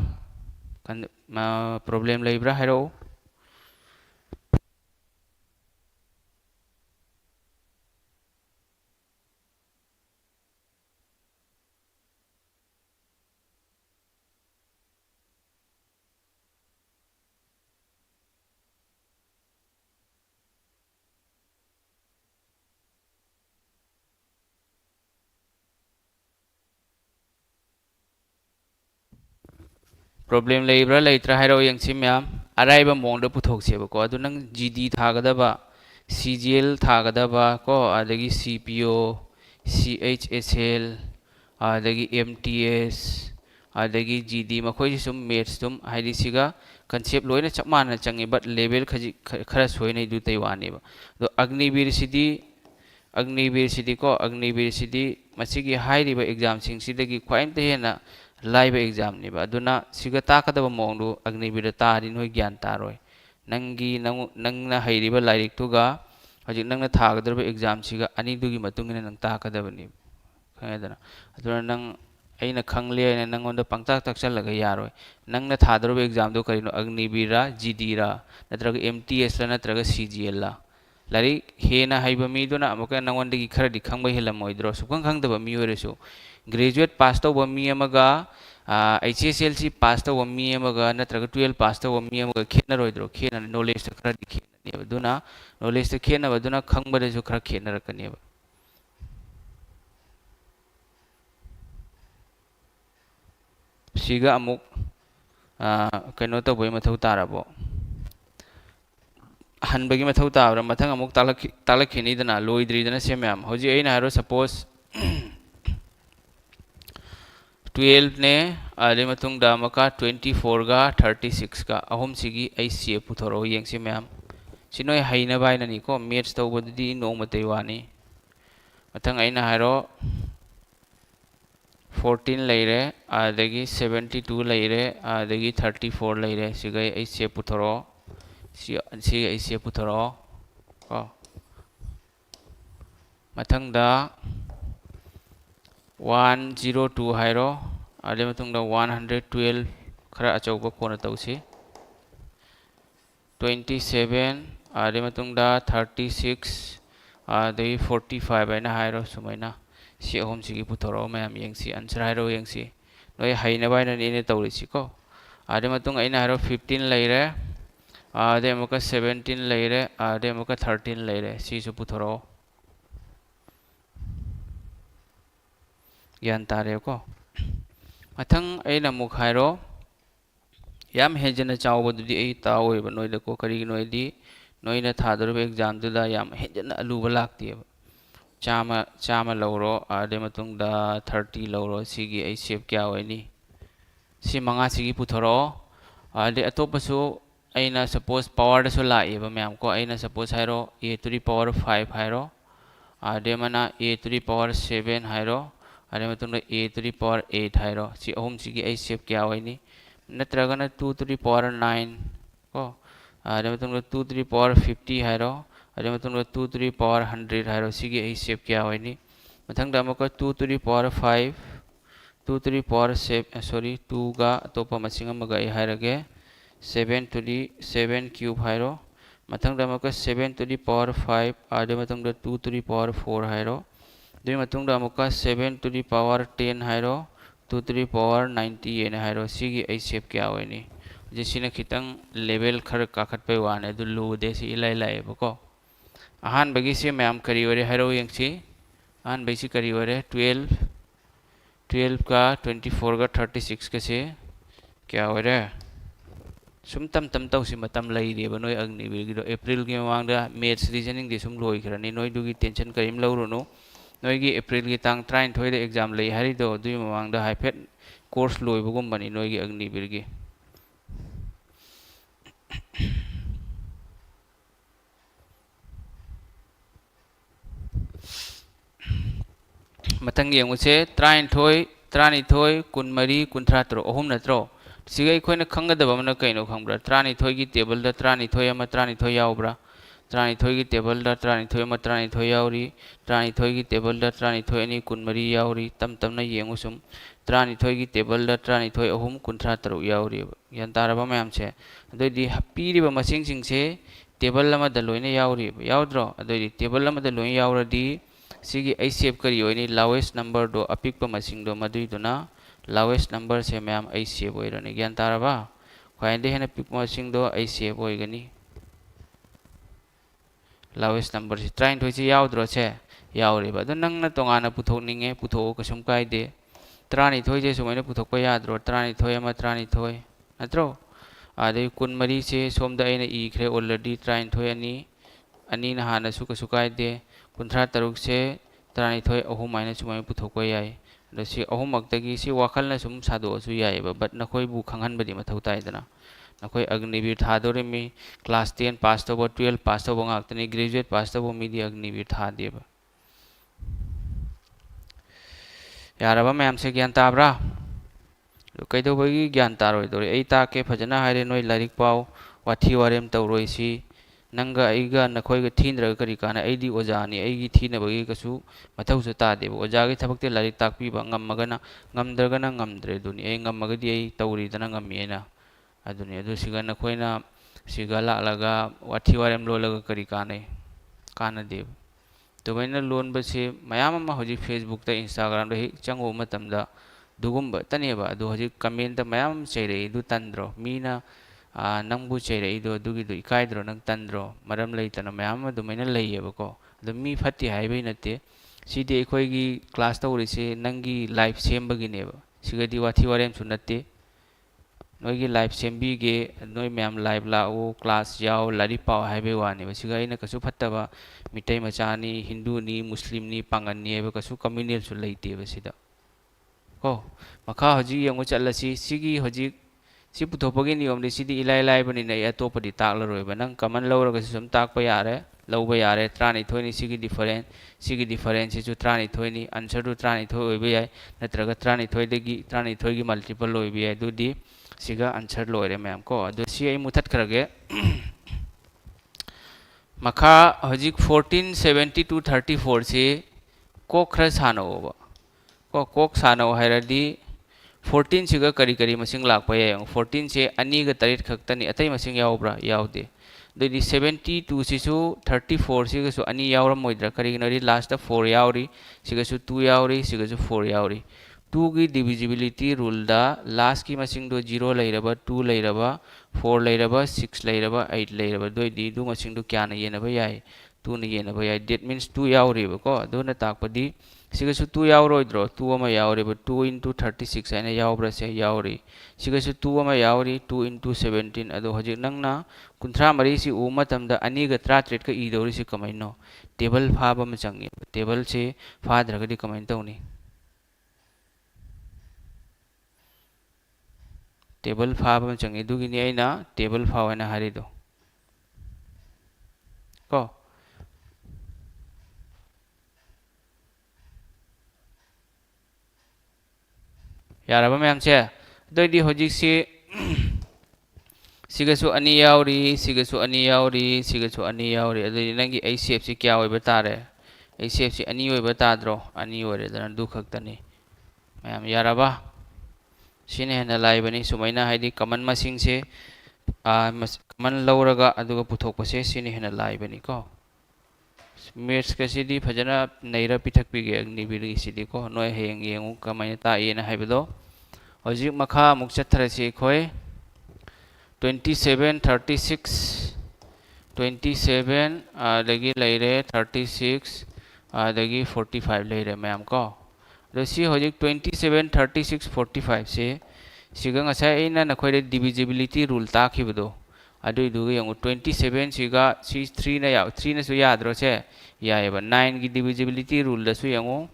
ꯄ꯭ꯔꯣꯕ꯭ꯂꯦꯝ ꯂꯩꯕ꯭ꯔꯥ ꯍꯥꯏꯔꯛꯎ ꯄ꯭ꯔꯣꯕ꯭ꯂꯦꯝ ꯂꯩꯕ꯭ꯔꯥ ꯂꯩꯇ꯭ꯔꯥ ꯍꯥꯏꯔꯛꯑꯣ ꯌꯦꯡꯁꯤ ꯃꯌꯥꯝ ꯑꯔꯥꯏꯕ ꯃꯑꯣꯡꯗ ꯄꯨꯊꯣꯛꯁꯦꯕꯀꯣ ꯑꯗꯨ ꯅꯪ GD ꯊꯥꯒꯗꯕ CGL ꯊꯥꯒꯗꯕ ꯀꯣ ꯑꯗꯒꯤ CPO CHSL ꯑꯗꯒꯤ MTS ꯑꯗꯒꯤ GD ꯃꯈꯣꯏꯁꯤ ꯁꯨꯝ ꯃꯦꯠꯁ ꯁꯨꯝ ꯍꯥꯏꯗꯤ ꯁꯤꯒ ꯀꯟꯁꯦꯞ ꯂꯣꯏꯅ ꯆꯞ ꯃꯥꯟꯅ ꯆꯪꯉꯤ ꯕꯠ ꯂꯦꯚꯦꯜ ꯈꯔ ꯁꯣꯏꯅꯩꯗꯨ ꯇꯩ ꯋꯥꯅꯦꯕ ꯑꯗꯣ ꯑꯒꯅꯤꯕꯤꯔꯁꯤꯗꯤ ꯃꯁꯤꯒꯤ ꯍꯥꯏꯔꯤꯕ ꯑꯦꯛꯖꯥꯝꯁꯤꯡꯁꯤꯗꯒꯤ ꯈ꯭ꯋꯥꯏꯗꯒꯤ ꯍꯦꯟꯅ ꯂꯥꯏꯕ ꯑꯦꯛꯖꯥꯝꯅꯦꯕ ꯑꯗꯨꯅ ꯁꯤꯒ ꯇꯥꯛꯀꯗꯕ ꯃꯑꯣꯡꯗꯨ ꯑꯒꯅꯤꯕꯤꯔꯗ ꯇꯥꯔꯗꯤ ꯅꯣꯏ ꯒ꯭ꯌꯥꯟ ꯇꯥꯔꯣꯏ ꯅꯪꯅ ꯍꯩꯔꯤꯕ ꯂꯥꯏꯔꯤꯛꯇꯨꯒ ꯍꯧꯖꯤꯛ ꯅꯪꯅ ꯊꯥꯒꯗꯧꯔꯤꯕ ꯑꯦꯛꯖꯥꯝꯁꯤꯒ ꯑꯅꯤꯗꯨꯒꯤ ꯃꯇꯨꯡ ꯏꯟꯅ ꯅꯪ ꯇꯥꯛꯀꯗꯕꯅꯤ ꯈꯪꯉꯦꯗꯅ ꯑꯗꯨꯅ ꯅꯪ ꯑꯩꯅ ꯈꯪꯂꯦ ꯍꯥꯏꯅ ꯅꯪꯉꯣꯟꯗ ꯄꯪꯇꯥꯛ ꯇꯥꯛꯁꯜꯂꯒ ꯌꯥꯔꯣꯏ ꯅꯪꯅ ꯊꯥꯗꯧꯔꯤꯕ ꯑꯦꯛꯖꯥꯝꯗꯣ ꯀꯔꯤꯅꯣ ꯑꯒꯅꯤꯕꯤꯔ GDꯔ ꯅꯠꯇ꯭ꯔꯒ MTSꯔ ꯅꯠꯇ꯭ꯔꯒ CGLꯂ ꯂꯥꯏꯔꯤꯛ ꯍꯦꯟꯅ ꯍꯩꯕ ꯃꯤꯗꯨꯅ ꯑꯃꯨꯛꯀ ꯅꯪꯉꯣꯟꯗꯒꯤ ꯈꯔꯗꯤ ꯈꯪꯕ ꯍꯦꯜꯂꯝꯃꯣꯏꯗ꯭ꯔꯣ ꯁꯨꯈꯪ ꯈꯪꯗꯕ ꯃꯤ ꯑꯣꯏꯔꯁꯨ ꯒ꯭ꯔꯦꯖꯨꯋꯦꯠ ꯄꯥꯁ ꯇꯧꯕ ꯃꯤ ꯑꯃꯒ HSLC ꯄꯥꯁ ꯇꯧꯕ ꯃꯤ ꯑꯃꯒ ꯅꯠꯇ꯭ꯔꯒ 12 ꯄꯥꯁ ꯇꯧꯕ ꯃꯤ ꯑꯃꯒ ꯈꯦꯠꯅꯔꯣꯏꯗ꯭ꯔꯣ ꯈꯦꯠꯅꯔꯦ ꯅꯣꯂꯦꯖꯇ ꯈꯔꯗꯤ ꯈꯦꯠꯅꯅꯦꯕ ꯑꯗꯨꯅ ꯅꯣꯂꯦꯖꯇ ꯈꯦꯠꯅꯕꯗꯨꯅ ꯈꯪꯕꯗꯁꯨ ꯈꯔ ꯈꯦꯠꯅꯔꯛꯀꯅꯦꯕ ꯁꯤꯒ ꯑꯃꯨꯛ ꯀꯩꯅꯣ ꯇꯧꯕꯩ ꯃꯊꯧ ꯇꯥꯔꯕꯣ ꯍꯟꯕꯒꯤ ꯃꯊꯧ ꯇꯥꯕ꯭ꯔꯥ ꯃꯊꯪ ꯑꯃꯨꯛ ꯇꯥꯛꯂꯛꯈꯤꯅꯤꯗꯅ ꯂꯣꯏꯗ꯭ꯔꯤꯗꯅ ꯁꯦ ꯃꯌꯥꯝ ꯍꯧꯖꯤꯛ ꯑꯩꯅ ꯍꯥꯏꯔꯣ ꯁꯄꯣꯁ 12ꯅꯦ ꯑꯗꯨꯒꯤ ꯃꯇꯨꯡꯗ ꯑꯃꯨꯛꯀ 24ꯒ 36ꯒ ꯑꯍꯨꯝꯁꯤꯒꯤ ICF ꯄꯨꯊꯣꯔꯛꯑꯣ ꯌꯦꯡꯁꯤ ꯃꯌꯥꯝ ꯁꯤ ꯅꯣꯏ ꯍꯩꯅꯕ ꯍꯥꯏꯅꯅꯤꯀꯣ ꯃꯦꯠꯁ ꯇꯧꯕꯗꯨꯗꯤ ꯅꯣꯡꯃꯇꯩ ꯋꯥꯅꯤ ꯃꯊꯪ ꯑꯩꯅ ꯍꯥꯏꯔꯣ 14 लेरे आदगी 72 लेरे आदगी 34 लेरे सिगै ऐ से पुथरो सी ऐ से पुथरो को मथंगदा 102 हाइरो आदे मतुंगदा 112 खरा अचौबा कोना तौसी 27 आदे मतुंगदा 36 आदे 45 आइना हाइरो सुमाइना सी अहम सिगी पुथरो मैम यंगसी आंसर हाइरो यंगसी नोय हाइना बाइना ने तौरिसी को आदे मतुंग आइना हाइरो 15 लेरे आदे मका 17 लेरे आदे मका 13 लेरे सी सु पुथरो ज्ञान तारे को मथंग अइना मुख हाइरो याम हेजन चावबदुदी ऐ ताओयब नोयदा को करी नोयदी नोयना थादरब एग्जाम दुदा याम हेजन अलुबा लाक्तियब चामा लौरो आदे मतुंगदा 30 लौरो सिगी ऐ सेप क्या होयनी सी मंगा सिगी पुथरो आदे अतोपसु अइना सपोज पावर दसो लाइबा मैम को अइना सपोज हाइरो a to the power 5 हाइरो आदे मना a to the power 7 हाइरो आदे मतुंगदा a to the power 8 हाइरो सी अहम सिगी ऐ सेप क्या होयनी नत्रगना 2 to the power 9 को आदे मतुंगदा 2 to the power 50 हाइरो आदे मतुंगदा 2 to the power 100 हाइरो सिगी ऐ सेप क्या होयनी मथंगदा अमका 2 to the power 5 2 to the power 7 sorry 2 गा अतोपा मसिंग अमगा ऐ हाइरगे 7 to the 7 cube हाइरो मथंगदा Amka 7 to the power 5 आदे मतुंगदा 2 to the power 4 हाइरो दुई मतुंगदा अमका 7 to the power 10 हाइरो 2 to the power 90 एने हाइरो सिगी ऐ सेप क्या होयनी जिसिना खितंग level खर काखत पे वाने दु लुदे सी इलाई लाइबको अहान बगी से मैम करी वरे हाइरो यंगसी अहान बगी करी वरे 12 का 24 का 36 के से क्या वरे सुम तम तम तौसी मतम लैरिबा नोय अग्निवीरगिदो अप्रैल की ममांगदा मैथ्स रीजनिंग दि सुम लोइखरनी नोय दुगी टेंशन करिम लौरुनु नोयगी अप्रैल की तांग 23 दा एग्जाम लई हारिदो दुई ममांगदा हाइफेट कोर्स लोइबगुमबनी नोयगी अग्निवीरगी मथंग येंगुसे 23 23 कुनमरी कुंथ्रातरो अहुम नत्रो सिगै खोइना खंगदबा मन कइनो खंगब्रा 23 की टेबल दा 23 अमा 23 यावब्रा 23 की टेबल दा 23 अमा 23 यावरी 23 की टेबल दा 23 अनि कुनमरी यावरी तम तमना येंगुसुम 23 की टेबल दा 23 अहुम कुंथ्रातरो यावरी यान तारबा मैम से अदोदि पीरिबा मसिंग सिंगसे टेबल अमा दा लोइना यावरी यावद्रो अदोदि टेबल अमा दा लोइन यावरदी सिगी ऐ सेप करी होइनी लावेस्ट नंबर दो अपिकपा मसिंग दो मदुइदुना लावेस्ट नंबर से मैम ऐ सेप होइरनी ज्ञान तारबा ख्वाइदे हेना पिकपा मसिंग दो ऐ सेप होइगनी लावेस्ट नंबर से 23 से यावद्रो से यावरेबा अदो नंगना तोंगाना पुथोकनिंगे पुथोक कसुम काइदे 23 से सुमाइना पुथोकपा याद्रो 23 अमा 23 नत्रो आदे कुनमरी से सोमदा ऐना इख्रे ऑलरेडी 23 अनि अनि नहाना सु कसु काइदे 53 से 23 अहुम आइना सुमाइ पुथोकपा याय अदो सि अहुम मक्तगी सि वाखलना सुम सादोसु यायबा बट नखोइ बु खंगहनबदि मथौ ताइदना नखोइ अग्निवीर थादोरेमि क्लास 10 पास तोबो 12 पास तोबो ngaktani ग्रेजुएट पास तोबो मिदि अग्निवीर थादेबा यारबा मैम से ज्ञान ताब्रा कइदोबगी ज्ञान तारोइदोरे ऐ ताके फजना हाइरे नोइ लारिक पाव वाथि वारेम तौरोइसी नंगा ऐगा नखोइगा थीनद्रगा करी काना ऐदि ओजानी ऐगी थीनबगी कसु मथौसु तादेबा ओजागी थबकते लारिक ताकपीबा ngमगना ngमद्रगना ngमद्रे दुनि ऐ ngमगदी ऐ तौरीदना ngमिएना अदुनि अदु सिगा नखोइना सिगा लालगा वाथि वारेम लोलगा करी काने काना देब तुमैना लोन बसे मयाम अमा होजि फेसबुक ता इंस्टाग्राम दा हिक चंगो मतमदा दुगुम्बा तनेबा अदु होजि कमेंट ता मयाम चैरे दु तंद्रो मीना नंगबु चैरे दो दुगी दु इकाइद्रो नंग तंद्रो मरम लैतना मयाम दुमैना लैयेबको अदु मी फत्ति हाइबै नते सिदि अखोइगी क्लास तौरिसे नंगी लाइफ सेमबगिनेबा सिगदि वाथि वारेम सु नते नोइगी लाइफ सेमबीगे नोइ मैम लाइफ लाओ क्लास याओ लारि पाओ हाइबे वाने बसिगा इना कसु फत्तबा मिटै मचानी हिंदूनी मुस्लिमनी पांगन्नी हेबा कसु कम्युनियल सु लैते बसिदा को मखा हजि यंगु चल्लसी सिगी हजि सि पुथोपगे नियम दे सिदी इलाइ लाइ बनि नै अतोपदि ताकलरोइबा नंग कमन लौरगा सम ताकपा यारे लौब यारे त्रानिथोइनी सिगी डिफरेंस सिजु त्रानिथोइनी आंसर दु त्रानिथोइ ओइबे याय नत्रगा त्रानिथोइगी मल्टीपल ओइबे याय दुदि सिगा आंसर लोइरे मैम को अदु सि आई मुथत खरगे मखा हजिक 1470 to 34 से कोक खर सानोबा कोक सानो हैरदी 14 सिगा करी करी मसिंग लाकपा याय 14 से अनी ग तरेट खक्तनी अतै मसिंग यावब्रा यावदे दि 72 सिसु 34 सिगसु अनी यावरम मोइद्रा करिगनरी लास्ट 4 यावरी सिगसु 2 यावरी सिगसु 4 यावरी 2 की डिविजिबिलिटी रूल दा लास्ट की मसिंग दो 0 लैरबा 2 लैरबा 4 लैरबा 6 लैरबा 8 लैरबा दोइदी दु मसिंग दु क्या न येनबा याय 2 न येनबा याय दैट मीन्स 2 यावरीबा को दोना ताकपदी सिगसु 2 यावरोइद्रो 2 अमा यावरीबा 2 into 36 हैना यावब्रा से यावरी सिगसु 2 अमा यावरी 2 into 17 अदो हजिक नंगना कुंथ्रा मरी सी उ मतमदा अनी ग 33 का इदोरी सी कमाइनो टेबल फाबा म चंगे टेबल से फाद्रगदी कमाइन तौनी टेबल फाबा म चंगे दुगिनी आइना टेबल फावना हारिदो को यारबा मैम से दोइदी हजिक से सिगसु अनी यावरी सिगसु अनी यावरी सिगसु अनी यावरी अदि नंगी ACF से क्या होइबा तारे ACF से अनी होइबा ताद्रो अनी होरे दन दु खक्तनी मैम यारबा सिने हेना लाइबनी सुमैना हाइदी कमन मसिंग से कमन लौरगा अदुगा पुथोकपसे सिने हेना लाइबनी को मेथ्स कसिदी फजना नैरा पिथक पिगे अग्निबिरी सिदी को नोय हेंग येंगु कमाइना ताइना हाइबदो हजिक मखा मुक चथरसि खोय 27 36 27 आदगी लैरे 36 आदगी 45 लैरे मैम को रसी हजिक 27 36 45 से सिगा ngasa aina nakhoi divisibility rule takibdo adu idu yang 27 siga si 3 na ya 3 na su yadro se yaeba 9 gi divisibility rule da su yang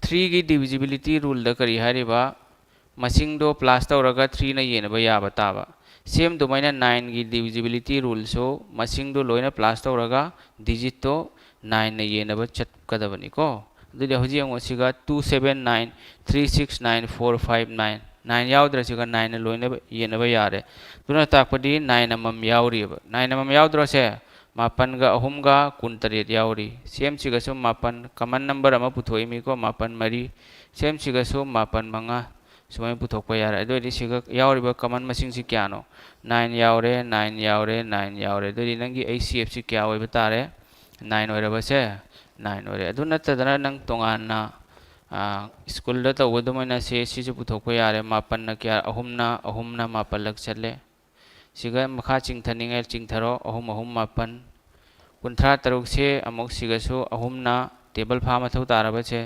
3 gi divisibility rule da kari hariba masing do plus tawraga 3 na yena ba yaba taba same do maina 9 gi divisibility rule so masing do loina plus tawraga digit to 9 na yena ba chat kadabani ko dudi hoji yang siga 279 369 459 9 यावद्र सिगा 9 लोइने येनबा यारे दुना ताकपदी 9 अमम यावरीबा 9 अमम यावद्र से मापन गा अहुम गा 39 यावरी same सिगसु मापन कमन number अमा पुथोइमी को मापन मरी सेम सिगसु मापन मंगा सुमै पुथोकपा यारे दोदि सिगा यावरीबा कमन मसिंग सि क्यानो 9 यावरे 9 यावरे 9 यावरे दोदि नंगी ACF सि क्या होइबा तारे 9 ओइरबा से 9 ओइरे अदु नत्तदना नंग तोंगाना स्कूल दा तवदमना से सिजु पुथोकपा यारे मापन न क्या अहुमना मापन लग चले सिगा मखा चिंगथनिंगे चिंगथरो अहुम अहुम मापन कुंथ्रा तरुक से अमुक सिगसु अहुमना टेबल फा मथौ तारबा से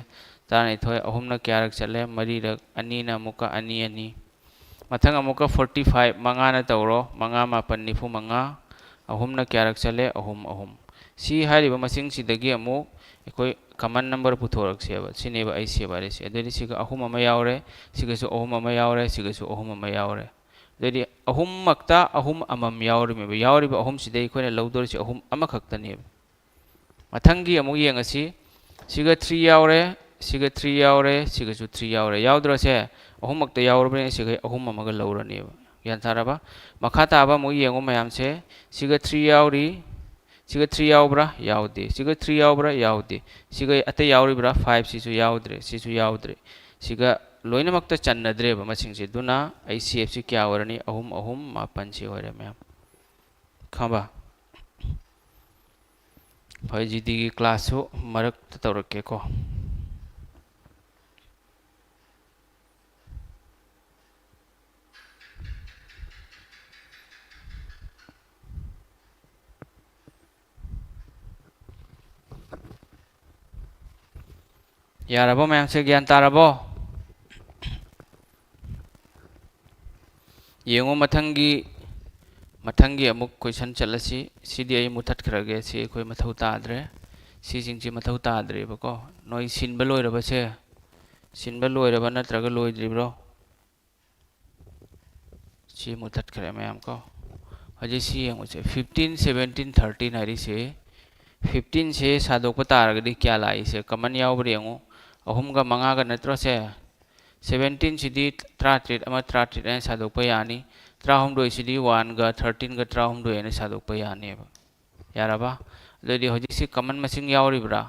तारनिथोय अहुमना क्या रक चले मरी रक अनी ना मुका अनी अनी मथंग अमुका 45 मंगा ना तौरो मंगा मापन निफु मंगा अहुमना क्या रक चले अहुम अहुम सी हारिबा मसिंग सिदगी अमुक एकोय कमन नंबर पुथोरक सेबा सिनेबा आई सेबा रे से अदि सिगा अहुम अमा यावरे सिगसु अहुम अमा यावरे सिगसु अहुम अमा यावरे अदि अहुम मक्ता अहुम अमम यावरे मे यावरे अहुम सिदे कोने लौदोर से अहुम अमा खक्तने मथंगी अमु येंगसी सिगा 3 यावरे सिगा 3 यावरे सिगसु 3 यावरे यावद्रो से अहुम मक्ता यावरे सिगा अहुम अमा ग लौरने यान थाराबा मखा ताबा मु येंगो मयाम से सिगा 3 यावरी सिगा 3 यावब्रा यावदे सिगा 3 यावब्रा यावदे सिगा अते यावरिब्रा 5 सिसु यावद्रे सिसु यावद्रे सिगा लोइनमक्ता चन्नद्रेबा मसिंग से दुना ACF से क्या वरनी अहुम अहुम मापन से होरे मैम खबा भाई जीडी की क्लास हो मरक तौरके को यारबो मैम से ज्ञान तारबो येंगो मथंगी अमुक क्वेश्चन चलसी सीडी आई मुथत खरगे सी कोई मथौ ताद्रे सी जिंगची मथौ ताद्रे बको नोई सिनबा लोइरबा से सिनबा लोइरबा नत्रगा लोइद्रिब्रो सी मुथत खरे मैम को हजे सी येंगो से 15 17 13 हरी से 15 से सादोक तारगदी क्या लाई से कमन यावब्रे यंगो अहुम का मंगा का नत्रो से 17 सिदी 33 अमा 33 ने सादोक यानी 33 सिदी 1 का 13 का 33 ने सादोक यानी यारबा अदुदी होजिसि कमन मसिंग यावरिब्रा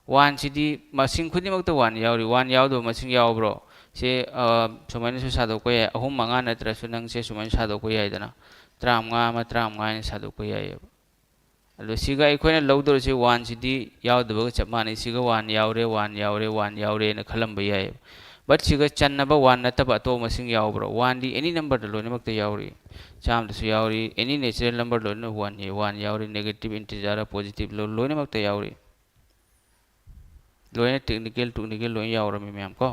1 सिदी मसिंग खुदिमक तो 1 यावरी 1 यावदो मसिंग यावब्रो से सुमन से सादोक याय अहुम मंगा नत्रसु नंग से सुमन सादोक यायदना 35 अमा 35 ने सादोक याय अदो सिगा अखोइना लौदो से 1 सिदी यावदबो चप माने सिगा 1 यावरे 1 यावरे 1 यावरे न खलम याय बट सिगा चन्नबा 1 नतबा तो मसिंग यावब्रो 1 दी एनी नंबर द लोइनमक त यावरी चाम दसु यावरी एनी नेचुरल नंबर लोइन 1 यावरी नेगेटिव इंटीजर पॉजिटिव लोइनमक त यावरी लोइन टेक्निकल लोइन यावरमी मैम को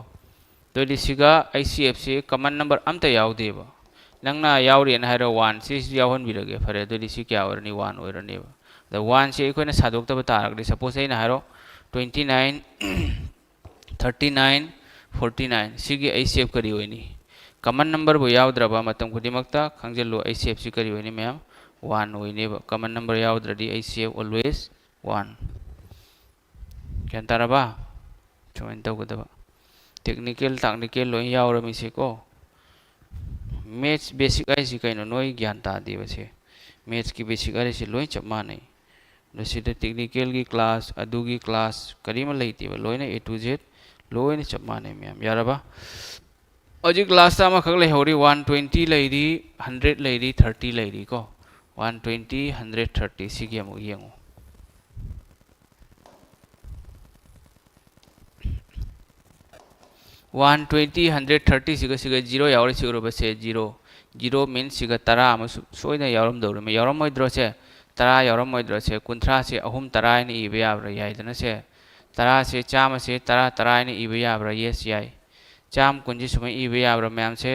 तो दिसिगा ICF से कमन नंबर अमता यावदेबा नंगना यावरी न हारो 1 से यावहन बिरगे फरे तो दिसि क्या वरनी 1 ओइरनेबा द 1 से अखोइना सादोक्तबा तारगदि सपोज अइना हारो 29 39 49 सिगी ICF करी होइनी कमन नंबर बो यावद्रबा मतम खुदिमक्ता खंगजलो ICF से करी होइनी मैम 1 होइनेबा कमन नंबर यावद्रदि ICF ऑलवेज 1 क्या तारबा जोइन तौगदबा टेक्निकल लोइन यावरमी से को मैथ्स बेसिक आइसि कइनो नोई ज्ञान तादेबसे मैथ्स की बेसिक आइसि लोइन चप मानै दसिदा टेक्निकल की क्लास अदुगी क्लास करीम लेतिबा लोइना A to Z लोइना चप मानै मैम यारबा अजि क्लास ता मा खक लेहौरी 120 लेरी 100 लेरी 30 लेरी को 120 100 30 सिगी अमु येंगो 120 130 सिगा 0 यावरे सिगरो बसे 0 मीन्स सिगा 10 अमा सोइना यावरम दौरे मे यावरम मोइद्रो से 10 यावरम मोइद्रो से 30 से अहुम 10 ने इबे याब्रा याइदना से 10 से चाम से 10 ने इबे याब्रा यस याइ चाम कुंजी सुमै इबे याब्रा मैम से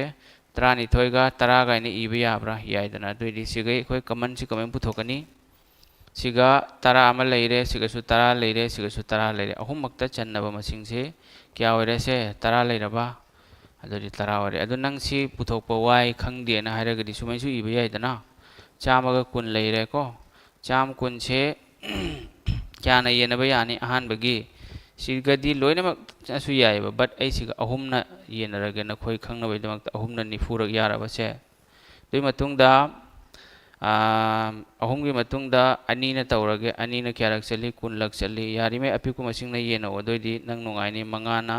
12 गा 10 गा ने इबे याब्रा याइदना दुइदि सिगै खोइ कमन सि कमें पुथोकनी सिगा 10 अमा लेरे सिगसु 10 लेरे सिगसु 10 लेरे अहुम मक्ता चन्नबा मसिंग से क्या होरे से 10 लेरबा अदुदि 10 होरे अदु नंग सि पुथोकपा वाइ खंगदे ना हाइरगदि सुमैसु इबे याइदना चामगा 10 लेरे को चाम 10 से क्या ना येनबा यानी अहानबगी सिगदि लोइनमक सु याइबा बट ऐ सिगा अहुमना येनरगे न खोइ खंगनबैदमक अहुमना निफुरक यारबा से दुइ मतुंगदा अहुमगी मतुंगदा अनीना तौरगे अनीना क्यारक चली 10 लक चली यारिमे अपिकु मसिंगना येना ओदोइदि नंग नुंगाइनी मंगाना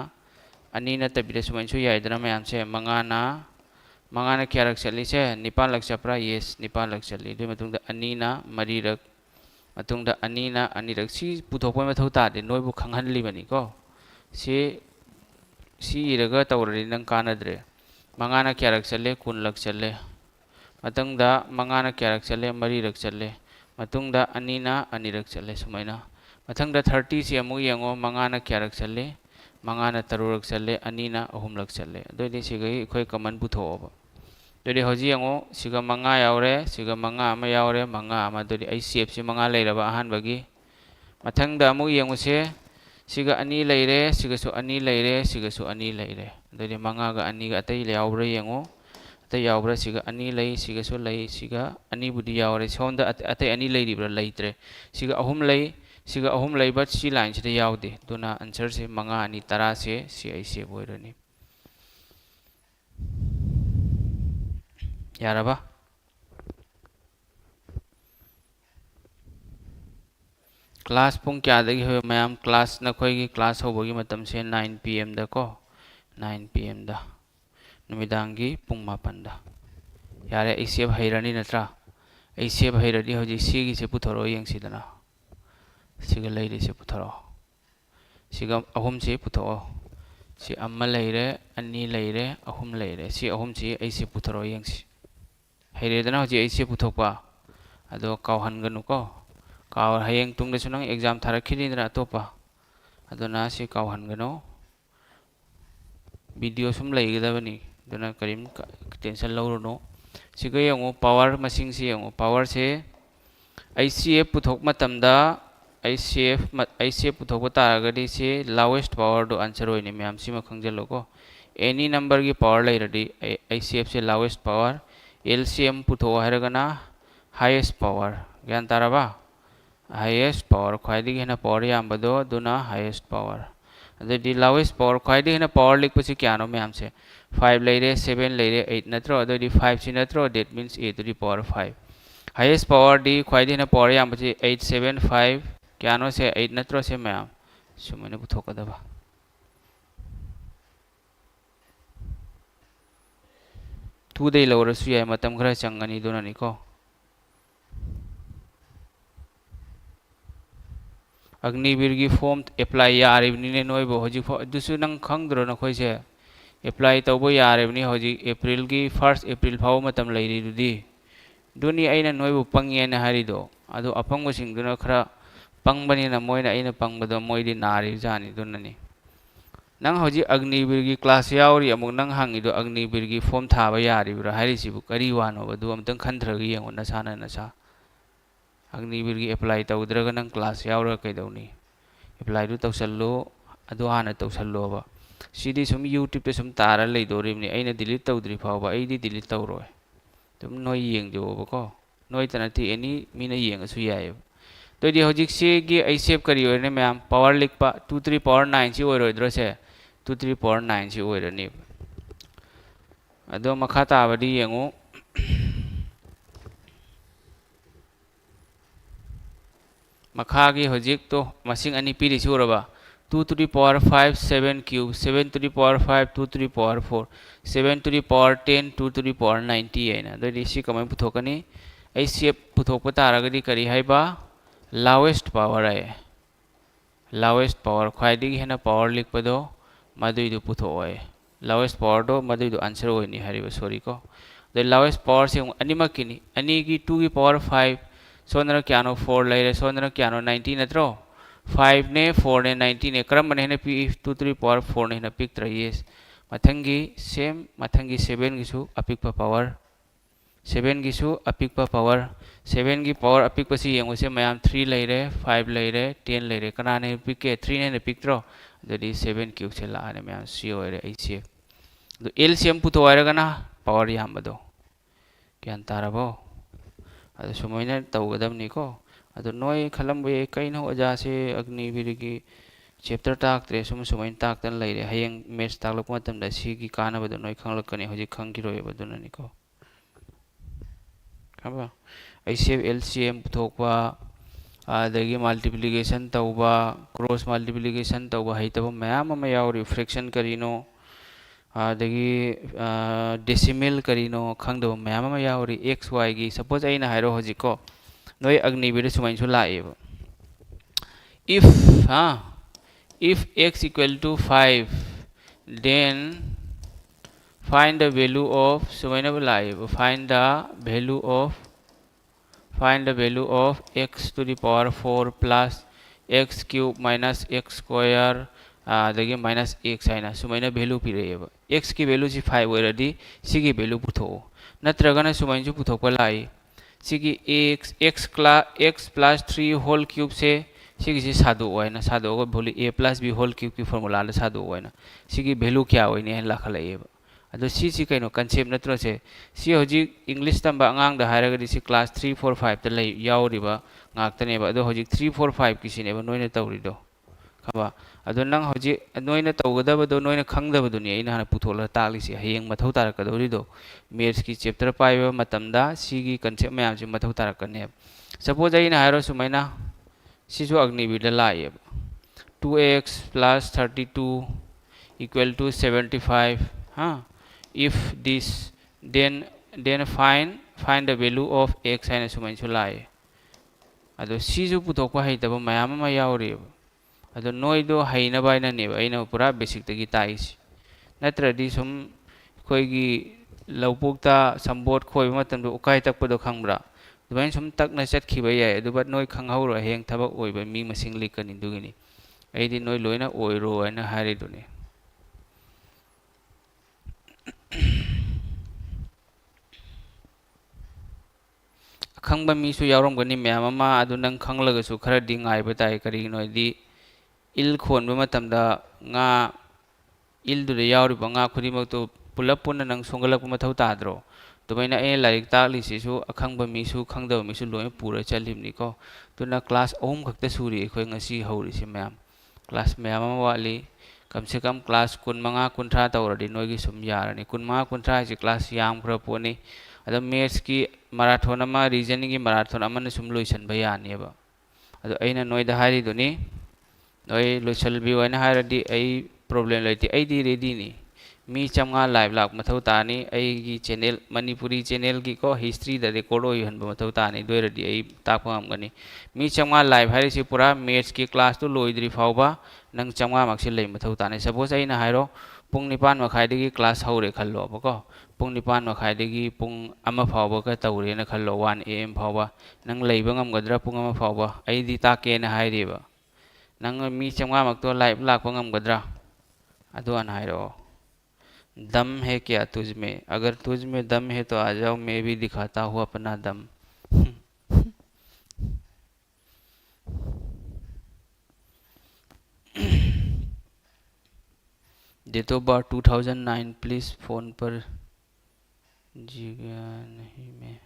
अनीना तबिदे सुमैसु याइदना मैम से मंगाना क्यारक चली से 9 लक चप्रा यस 9 लक चली दुइ मतुंगदा अनीना मरीरक मतुंगदा अनीना अनीरक सि पुथोकपै मथौ तादे नोइबु खंगहनलिबनी को सि इरगा तौरदि नंग कानद्रे मंगाना क्यारक चले 10 लक चले मतंगदा मंगाना क्यारक चले 3 रक चले मतुंगदा अनीना अनीरक चले सुमैना मतंगदा 30 से अमु येंगो मंगाना क्यारक चले मंगाना 3 रक चले अनीना 3 लक चले दोइदि सिगै खोइ कमन पुथोब दोइदि होजि येंगो सिगा मंगा यावरे सिगा मंगा अमा यावरे मंगा अमा दोइदि ICF से मंगा लेरबा अहानबगी मतंगदा अमु येंगो से सिगा अनी लेरे सिगसु अनी लेरे सिगसु अनी लेरे दोइदि मंगा गा अनी गा अतै यावब्रा येंगो अतै यावब्रा सिगा अनी लई सिगसु लई सिगा अनी बुदि यावरे सोंदा अतै अनी लेरिब्रा लेइत्रे सिगा अहुम लई बट सि लाइन से यावदे दुना आंसर से मंगा अनी 10 से सि ICF ओइरनी यारबा क्लास पुंग क्या दगी हो मैम क्लास नखोइगी क्लास होबगी मतम से 9 PM दा को 9 PM दा नुमिदांगी पुंग 4 दा यारे ICF हैरनी नत्रा ICF हैरदी होजि सिगी से पुथरो यंगसिदना सिगा लेरि से पुथरो सिगा अहुम से पुथो सि अम्मा लेरे अनी लेरे अहुम लेरे सि अहुम से ICF पुथरो यंगसि हैरेदना होजि ICF पुथोपा अदो कावहनगनु को काव हयेंग तुंगदसु नंग एग्जाम थारखिनिदना अतोपा अदोना सि कावहनगनु वीडियो सुम लेगदबनी दुना करीम टेंशन लौरनो सिगा यंगो पावर मसिंग से यंगो पावर से ICF पुथोक मतमदा ICF पुथोक तारगदि से लावेस्ट पावर दो आंसर होइने मैम सिमा खंगजलो को एनी नंबर की पावर लेरदि ICF से लावेस्ट पावर LCM पुथो हारगना हाईएस्ट पावर ज्ञान ताराबा highest power khwaidagi hena power yambado duna highest power adadi lowest power khwaidagi hena power likpasi kyano mayam se 5 leire 7 leire 8 natro adadi 5 si natro that means a to the power 5 highest power di khwaidagi hena power yambasi 875 kyano se 8 natro se mayam sumane puthokadaba two day lawrasu yai matam khara changani dunani ko Agniveer की form apply यारिबनी नोइब हजिक दुसु नंग खंगद्रो नखोइसे apply तौबो यारिबनी हजिक अप्रैल की 1 अप्रैल फाव मतम लेरिदुदी दुनी अइना नोइब पंगेन हारिदो अदो अपंगसिंगदुना खरा पंगबनिना Moina अइना पंगबदो मोइदि नारि जानि दुननी नंग हजिक अग्निवीर की क्लास यावरी अमुक नंग हांगिदो अग्निवीर की फॉर्म थाबा यारिब्रा हारिसिबु करी वानो बदु अमतंग खंथ्रगी यंगो नसाना नसा अग्निवीर की एप्लाई तौद्रग नंग क्लास यावरा कैदौनी एप्लाई दु तौसल्लो अदो हाना तौसल्लोबा सिदी सुम यूट्यूब पे सुम तारा लेदोरिबनी अइना डिलीट तौद्रि फावबा अइदी डिलीट तौरोय तुम नोय येंगजोबको नोय तनति एनी मीना येंगसु याय तोदि हजिक से गी अइ सेव करी ओरने मैम पावर लिखपा 2 3 पावर 9 सी ओइरोइद्रो से 2 3 पावर 9 सी ओइरनी अदो मखा ताबदी येंगो मखा की हजिक तो मसिंग अनि पीरी सुरबा 2 to the power 5 7 cube 7 to the power 5 2 to the power 4 7 to the power 10 2 to the power 90 है दो इसी कमें पुथोकनी ऐसे पुथोक तारगदी करी है बा lowest power है lowest power ख्वाइदी है ना power लिख पदो मधुई दो पुथो है lowest power दो मधुई दो आंसर होई नहीं हरी सॉरी को the lowest power से अनिमा किनी अनि की 2 की power 5 सोनर क्यानो 4 लेरे सोनर क्यानो 19 नत्रो 5 ने 4 ने 19 ने क्रम बने ने पी 2 3 पावर 4 ने पिक त्रये मथंगी सेम मथंगी 7 गिसु अपिक पावर 7 गिसु अपिक पावर 7 की पावर अपिक पसी यंगो से मयाम 3 लेरे 5 लेरे 10 लेरे कना ने पिक के 3 ने पिक त्रो जदी 7 क्यूब से लाने मयाम सी ओरे ऐसे तो एलसीएम पुतो आयरगना पावर यामबदो क्या तारबो अदो सुमैना तौगदबनिको अदो नोय खलमबे कइनो ओजा से अग्निवीर की चैप्टर ताक्त्रे सुमैन ताक्तन लैरे हयेंग मैथ्स ताक्लक मतमदा सिगी कानबदो नोय खंगलकनी हजि खंगिरोय बदुननिको खबा ऐसे एलसीएम पुथोकवा अदगी मल्टीप्लिकेशन तौबा क्रॉस मल्टीप्लिकेशन तौबा हैतबो मयाम अमा यावरि फ्रैक्शन करिनो अदगी डेसिमल करिनो खंगदो मयाम अमा यावरि एक्स वाई की सपोज अइना हाइरो हजिको नोय अग्निवीर सुमैनसु लाएबो if x equal to 5 then find the value of सुमैना लाएबो find the value of x to the power 4 plus x cube minus x square अदगी माइनस x है ना सुमैना वैल्यू पीरेबा x की वैल्यू सी 5 ओइरदी सिगी वैल्यू पुथो नत्रगना सुमैनसु पुथोकवा लाई सिगी x plus 3 होल क्यूब से सिगी से सादो ओइना सादो को बोली a plus b whole cube की फार्मूला ले सादो ओइना सिगी वैल्यू क्या ओइने लाखलाएबा अदो सी कइनो कंसेप्ट नत्रो से सी हजि इंग्लिश तंबा अंगांग दा हायरगदी सी क्लास 3 4 5 त लै यावरिबा ngaktaनेबा अदो हजि 3 4 5 की सिनेबा नोइने तौरिदो खबा अदो नंग हजि नोइने तौगदबदो नोइने खंगदबदुनी अइना हाना पुथोला तालिसि हयेंग मथौ तारकदोरिदो मैथ्स की चैप्टर पाइबा मतमदा सिगी कंसेप्ट मयाम से मथौ तारकने सपोज अइना हायरो सुमैना सिसु अग्निवीर लाएब 2x plus 32 equal to 75 if this then find the value of x हाइना सुमैनसु लाए अदो सिजु पुथोकवा हैतबा मयाम अमा यावरिब अदो नोइदो हैनबा आइनानेबा अइना पुरा बेसिक तगी ताइसि नत्रदि सुम खोइगी लौपोक्ता संबोध खोइबा मतमदो उकाइ तकपदो खंगब्रा दुबाइन सुम तकना चटखिबा याय अदुबा नोइ खंगहौरो हेंग थबक ओइबा मी मसिंग लिकनि दुगिनि अइदि नोइ लोइना ओइरो हाइना हारिदुनि खंगबा मीसु यावरमगनि मयाम अमा अदु नंग खंगलगसु खरदि ngaइबा ताइ करिनोइदि इल खोनबा मतमदा nga इल दुदे यावरिबा nga खुदिमक तो पुलप पुन नंग सोंगलक मथौ ताद्रो तुम्हें ए लाइक तालीसीसु अखंब मीसु खंगदब मीसु लोय पूरा चलिमनिको तुना क्लास ओम खक्ते सूरी अखोय ngasi हौरिसि मैम क्लास मैम वाली कम से कम क्लास कुन मंगा कुंथ्रा तौरदी नोगी सुम यारनी कुन मंगा कुंथ्रा से क्लास याम खरा पोनी अदो मैथ्स की मैराथन अमा रीजनिंग की मैराथन अमा न सुम लोइसन बयानीबा अदो अइना नोइदा हारिदुनी नोइ लोइसलबी ओइना हारदी अइ प्रॉब्लम लेती अइदी रेडी नी मी चंगा लाइव लाख मथौ तानी अइगी चैनल मणिपुरी चैनल की को हिस्ट्री द रिकॉर्ड ओइ हन मथौ तानी दोइरदी अइ ताकपा हमगनी मी चंगा लाइव हारिसि पूरा मैथ्स की क्लास तो लोइद्री फावबा नंग चंगा मार्क्स लई मथौ तानी सपोज अइना हाइरो पुंग निपान मखाइदगी क्लास हौरे खल्लो बको पुंग निपान मखाइदगी पुंग अमा फावबा का तौरेना खल्लो 1 am फावबा नंग लैबा ngамगद्रा पुंग अमा फावबा अइदी ताकेना हाइरिबा नंग मी चंगा मक्तो लाइव लाखपा ngамगद्रा अदो अन हाइरो दम है क्या तुझ में अगर तुझ में दम है तो आ जाओ मैं भी दिखाता हूँ अपना दम date of birth 2009 please phone पर जी गया नहीं मैं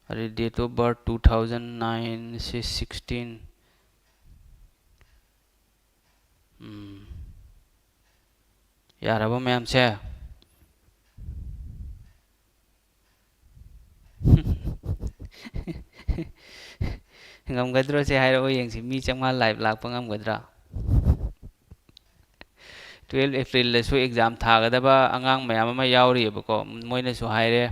अरे डेट ऑफ बर्थ 2009 से 16 यार अब मैम से ngамगद्रो से हाइरो यंगसी मी चंगा live Lakhpa ngамगद्रा 12 April exam थागदबा अंगांग ma'am अमा यावरिबको मोइनसु हाइरे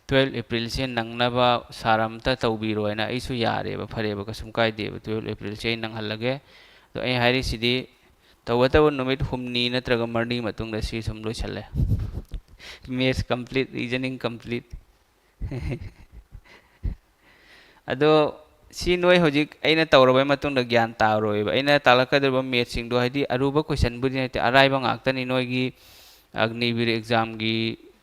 12 एप्रिल से नंगनबा सारमता तौबीरोयना अइसु यारेबा फरेबा कसुम कायदेबा 12 एप्रिल से नंगहलगे तो अइ हाइरिसिदी तवतब नुमित हुमनी नत्रगा मरनी मतुंगदा सी सुम लोइसल्ले मैथ्स कंप्लीट रीजनिंग कंप्लीट अदो सी नोय होजिक अइना तौरबय मतुंगदा ज्ञान तारोयबा अइना तालकदरबा मैथ्स सिंगदो हाइदी अरुबा क्वेश्चन बुदि नते अराइबा ngakतनी नोयगी अग्निवीर एग्जाम की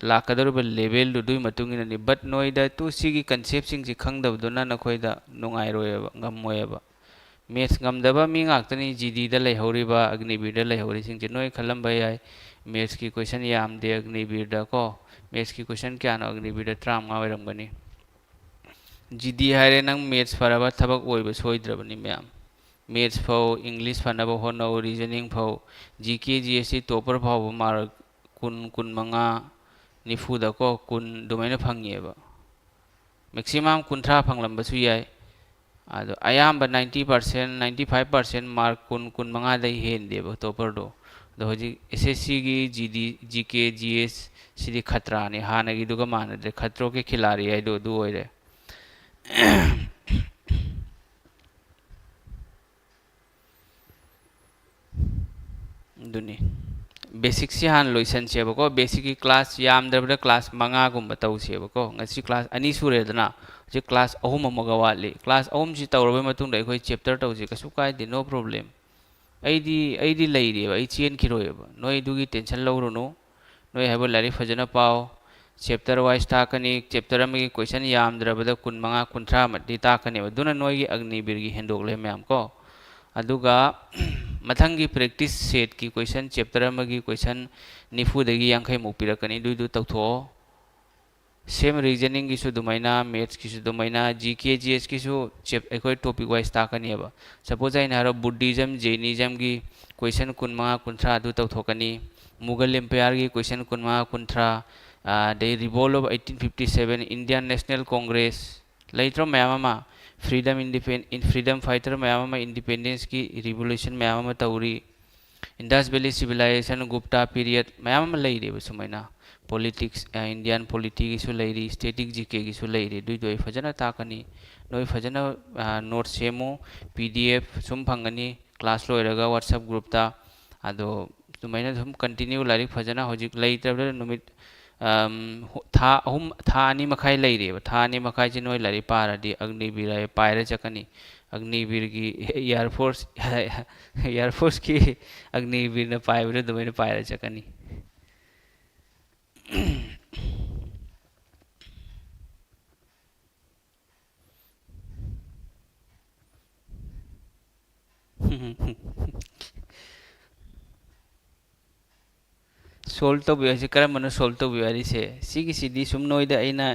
लाकदरबा लेवल दुई मतुंगिननी बट नोयदा तु सिगी कंसेप्ट सिंगसि खंगदबदुना नखोयदा नुंगाइरोयबा ngамमोयबा मैथ्स ngамदबा मी ngakतनी जीडी दा लेहौरिबा अग्निवीर दा लेहौरि सिंगसि नोय खलंबा याय मैथ्स की क्वेश्चन यामदे अग्निवीर दा को मैथ्स की क्वेश्चन क्यानो अग्निवीर दा 35 ओइरमगनी जीडी हारे नंग मैथ्स फरबा थबक ओइबा सोइद्रबनी मैम मैथ्स फाउ इंग्लिश फनबा होनो रीजनिंग फाउ जीके जीएससी टॉपर फाउ मार्क कुन कुन मंगा निफुदा को कुन दुमैना फंगिएबा मैक्सिमम कुंथ्रा फंगलंबसु याय अदो अयाम्बा 90% 95% मार्क कुन कुन मंगा दai हेंदेबा टॉपर दो दो होजी एसएससी की जीडी जीके जीएस सिदी खतरा ने हानगी दुगा मानदे खतरो के खिलाड़ी है दो दो ओइरे दुनी बेसिक से हान लोइसन सेबको बेसिक की क्लास यामद्रबदा क्लास मंगा गुम तौसेबको ngasi क्लास अनि सुरेदना जे क्लास अहुम अमगा वाली क्लास अहुम सि तौरबे मतुंग दai khoi chapter तौसे कसु काय दि नो प्रॉब्लम अइदी लैरेबा अइ चेन खिरोयबा नोय दुगी टेंशन लौरुनो नोय हैबो लारी फजना पाओ चैप्टर वाइज ताकनी चैप्टर में क्वेश्चन यामद्रबदा कुन मंगा कुंथ्रा मदि ताकनेबा दुना नोयगी अग्निवीर की हेंदोकले मैम को अदुगा मथंगी प्रैक्टिस सेट की क्वेश्चन चैप्टर में क्वेश्चन निफुदगी यांखै मुपिरकनी दुइदु तौथो सेम रीजनिंग की दुमैना मैथ्स की दुमैना जीके जीएस की अखोई टॉपिक वाइज ताकनीबा सपोज आइन हारो बुद्धिज्म जैनिज्म की क्वेश्चन कुनमा कुंथ्रा अदु तौथोकनी मुगल एम्पायर की क्वेश्चन कुनमा कुंथ्रा the revolt of 1857 Indian national Congress लेट्रो ma'am freedom fighter ma'am independence की रिवोल्यूशन मैम तौरी Indus valley civilisation Gupta period ma'am लेरे सुमैना पॉलिटिक्स इंडियन पॉलिटी की लेरी स्टेटिक जीके की लेरी दुई फजना ताकनी नोई फजना नोट सेमो पीडीएफ सुम फंगनी क्लास लोइरगा व्हाट्सएप ग्रुपता अदो सुमैना सुम कंटिन्यू लाइक फजना होजिक लेइत्रबदे नुमित था अनि मखाई लेरे था अनि मखाई जे नोई लारी पारदी अग्निवीर पायरे चकनी अग्निवीर की एयरफोर्स की अग्निवीर ने पायबरे दुमैना Pierre चकनी solve to bi karam mana solve to bi ari se sigi sidi sum noida aina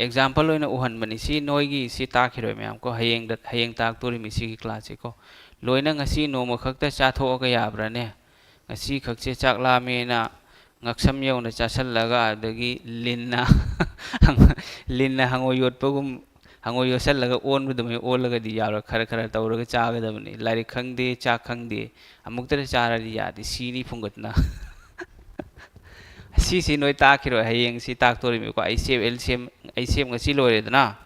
example oina uhan mani si noigi si ta khiroi myam ko hayeng tak tori mi si class ko loina ngasi no ma khakta cha tho ka yabra ne ngasi khakse chak la me na ngaksam yau na cha sal laga adagi linna linna hango yot pagum hango yosal laga on bu dum on laga di yara khara khara tawraga cha ga dabni lari khangde cha khangde amuk tar cha ra di ya di si ni phungatna si noi ta khiro hayeng si tak tori mi ko ai save lcm ai save ngasi lore dana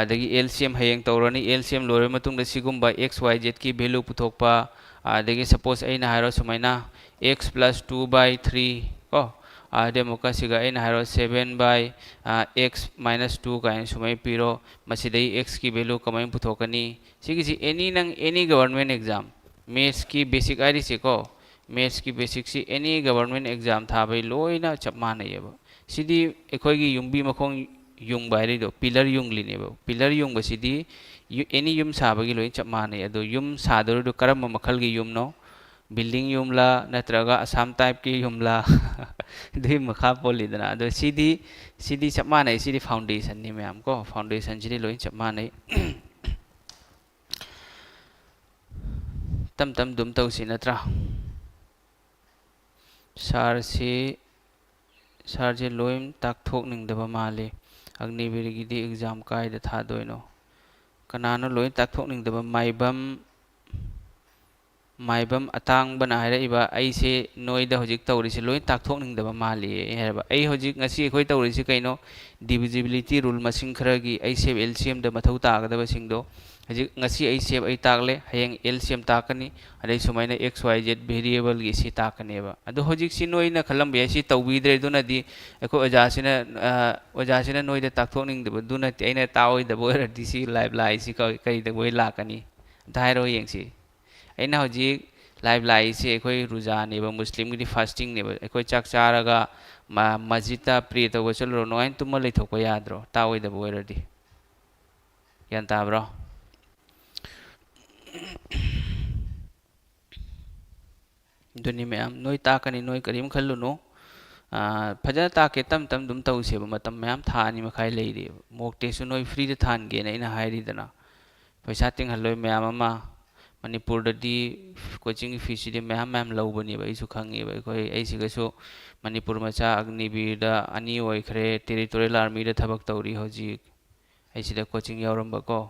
adagi lcm hayeng tawrani lcm lore matung da sigumba xyz ki value puthokpa adagi suppose aina hairo sumaina x plus 2 by 3 ko ade muka siga aina hairo 7 by x minus 2 kain sumai piro masidai x ki value kamai puthokani sigi si any government exam maths ki basic id se ko maths की basic सी any government exam था भाई लोइना चप माने ये बो सिदी एकोई की युंबी मखों Jung बाहरी दो पिलर युंग लिने बो पिलर युंग बस सिदी any युम साबा की लोइन चप माने ये दो युम सादर दो करम मखल की युम नो बिल्डिंग युम ला नत्रगा असम टाइप की युम ला दो मखा पोली दना दो सिदी चप माने सिदी फाउंडेशन नि में हमको फाउंडेशन सिदी लोइन चप माने तम तम दुम तो सी नत्रा सार से लोइम ताक थोक निंगदबा माले अग्निवीर गिदी एग्जाम कायदा था दोइनो कनानो लोइन ताक थोक निंगदबा माइबम अतांग बना है इबा ऐसे नोइदा होजिक तौरिसे लोइन ताक थोक निंगदबा माले हेरबा ऐ होजिक ngasi एखोय तौरिसे कइनो डिविजिबिलिटी रूल मसिंग खरगी ऐ सेव एलसीएम द मथौ तागदबा सिंगदो हजिक ngasi ऐ सेव ऐ तागले हयेंग एलसीएम ताकनी अदै सुमाइना एक्स वाई जेड वेरिएबल गी सी ताकनेबा अदो होजिक सी नोइना खलम बे सी तौबीद्रे दुनदी एको ओजासिना नोइदा ताकथोक निंगदबा दुना ऐना ताओइदबो रदि सी लाइव लाई सी कई द बोय लाकनी धाइरो येंगसी ऐना होजिक लाइव लाई सी एकोय रुजा नेबा मुस्लिम गी फास्टिंग नेबा एकोय चाक चारागा मस्जिद प्रे तौबा चलो नोइन तुम लेथोको याद्रो ताओइदबो रदि यान ताब्रो दुनि मैम नोई ताकनी नोई करीम खल्लुनो फजना ताके तम तम दुम तौसेब मतम मैम थानी मखाई लेरी मोक टेस्ट नोई फ्री द थान गे नैना हाइरिदना पैसा तिंग हल्लोय मैम अमा मणिपुर ददी कोचिंग फीस दि मैम लौबनी बा इसु खंगे बा कोई ऐसिगसु मणिपुर मचा अग्निवीर दा अनि ओइखरे टेरिटोरियल आर्मी दा थबक तौरी होजिक ऐसिदा कोचिंग यावरमबको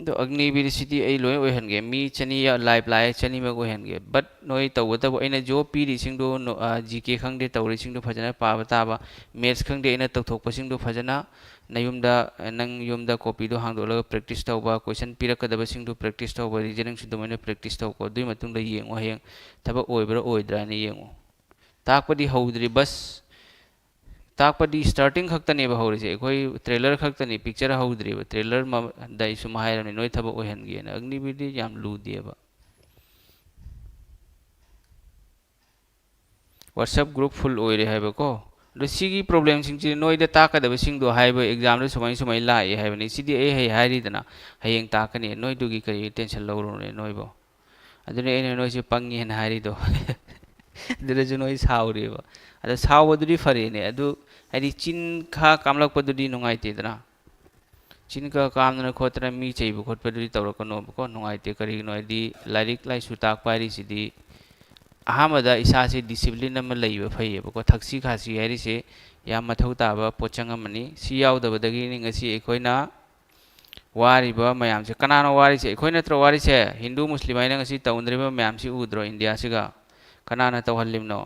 तो अग्निवीर सिटी ऐ लोय ओहनगे मी चनी या लाइव लाइ चनी मग ओहनगे बट नोय तवतब ऐना जो पीरी सिंदो जीके खंगदे तौरी सिंदो फजना पाबा ताबा मैथ्स खंगदे ऐना तौथोकप सिंदो फजना नयुमदा नंग युमदा कॉपी दो हांदोलग प्रैक्टिस तौबा क्वेश्चन पीरकदब सिंदो प्रैक्टिस तौबा रीजनिंग सिंदो मैंने प्रैक्टिस तौको दुई मतुंग द येंगो हयेंग थबक ओइब्रा ओइद्रा नि येंगो ताकपदी हौद्री बस ताकपदी स्टार्टिंग खक्तने बहौरिसे अखोई ट्रेलर खक्तने पिक्चर हौद्रीब ट्रेलर दाई सुम हायरने नोय थब ओहनगेन अग्निवीर याम लूदेबा व्हाट्सएप ग्रुप फुल ओइरे हाइबको दो सिगी प्रॉब्लम सिंग नोयदा ताकदब सिंगदो हाइब एग्जाम द सुमाई सुमाई लाए हाइबनी सिदी ए है हाइरिदना हयेंग ताकने नोय दुगी करी टेंशन लौरोने नोयबो अदने एने नोयसे पंगी न हाइरिदो दरजु नोय साउरेबा अदा सावदुदी फरेने अदु हदि चिन खा कामलकपदुदी नुंगाइतेदना चिन का कामना खोतना मी चैबु खोटपदुदी तौरकनो बको नुंगाइते करिनो हदि लाइरिक लाइसु ताकपारी सिदी अहमदा इसासे डिसिप्लिन अमा लैबा फैयेबको थक्सी खासी हारिसे याम मथौ ताबा पोचंग अमनी सि यावदबदगी नि ngasi एखोइना वारिबा मयामसे कनानो वारिसे एखोइ नत्र वारिसे हिंदू मुस्लिम आइना ngasi तौन्द्रिबा मयामसे उद्रो इंडिया सिगा कनाना तौहल्लिमनो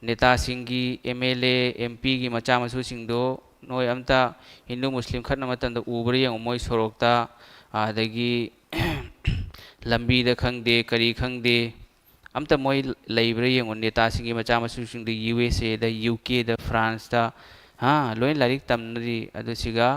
नेता सिंगी एमएलए एमपी की मचा मसु सिंगदो नोय अमता हिंदू मुस्लिम खतना मतंद उबरे यंग मोय सोरोकता आदगी लंबी द खंगदे करी खंगदे अमता मोय लैब्रे यंग नेता सिंगी मचा मसु सिंगदो यूएसए द यूके द फ्रांस दा हां लोय लारिक तमनरी अदुसिगा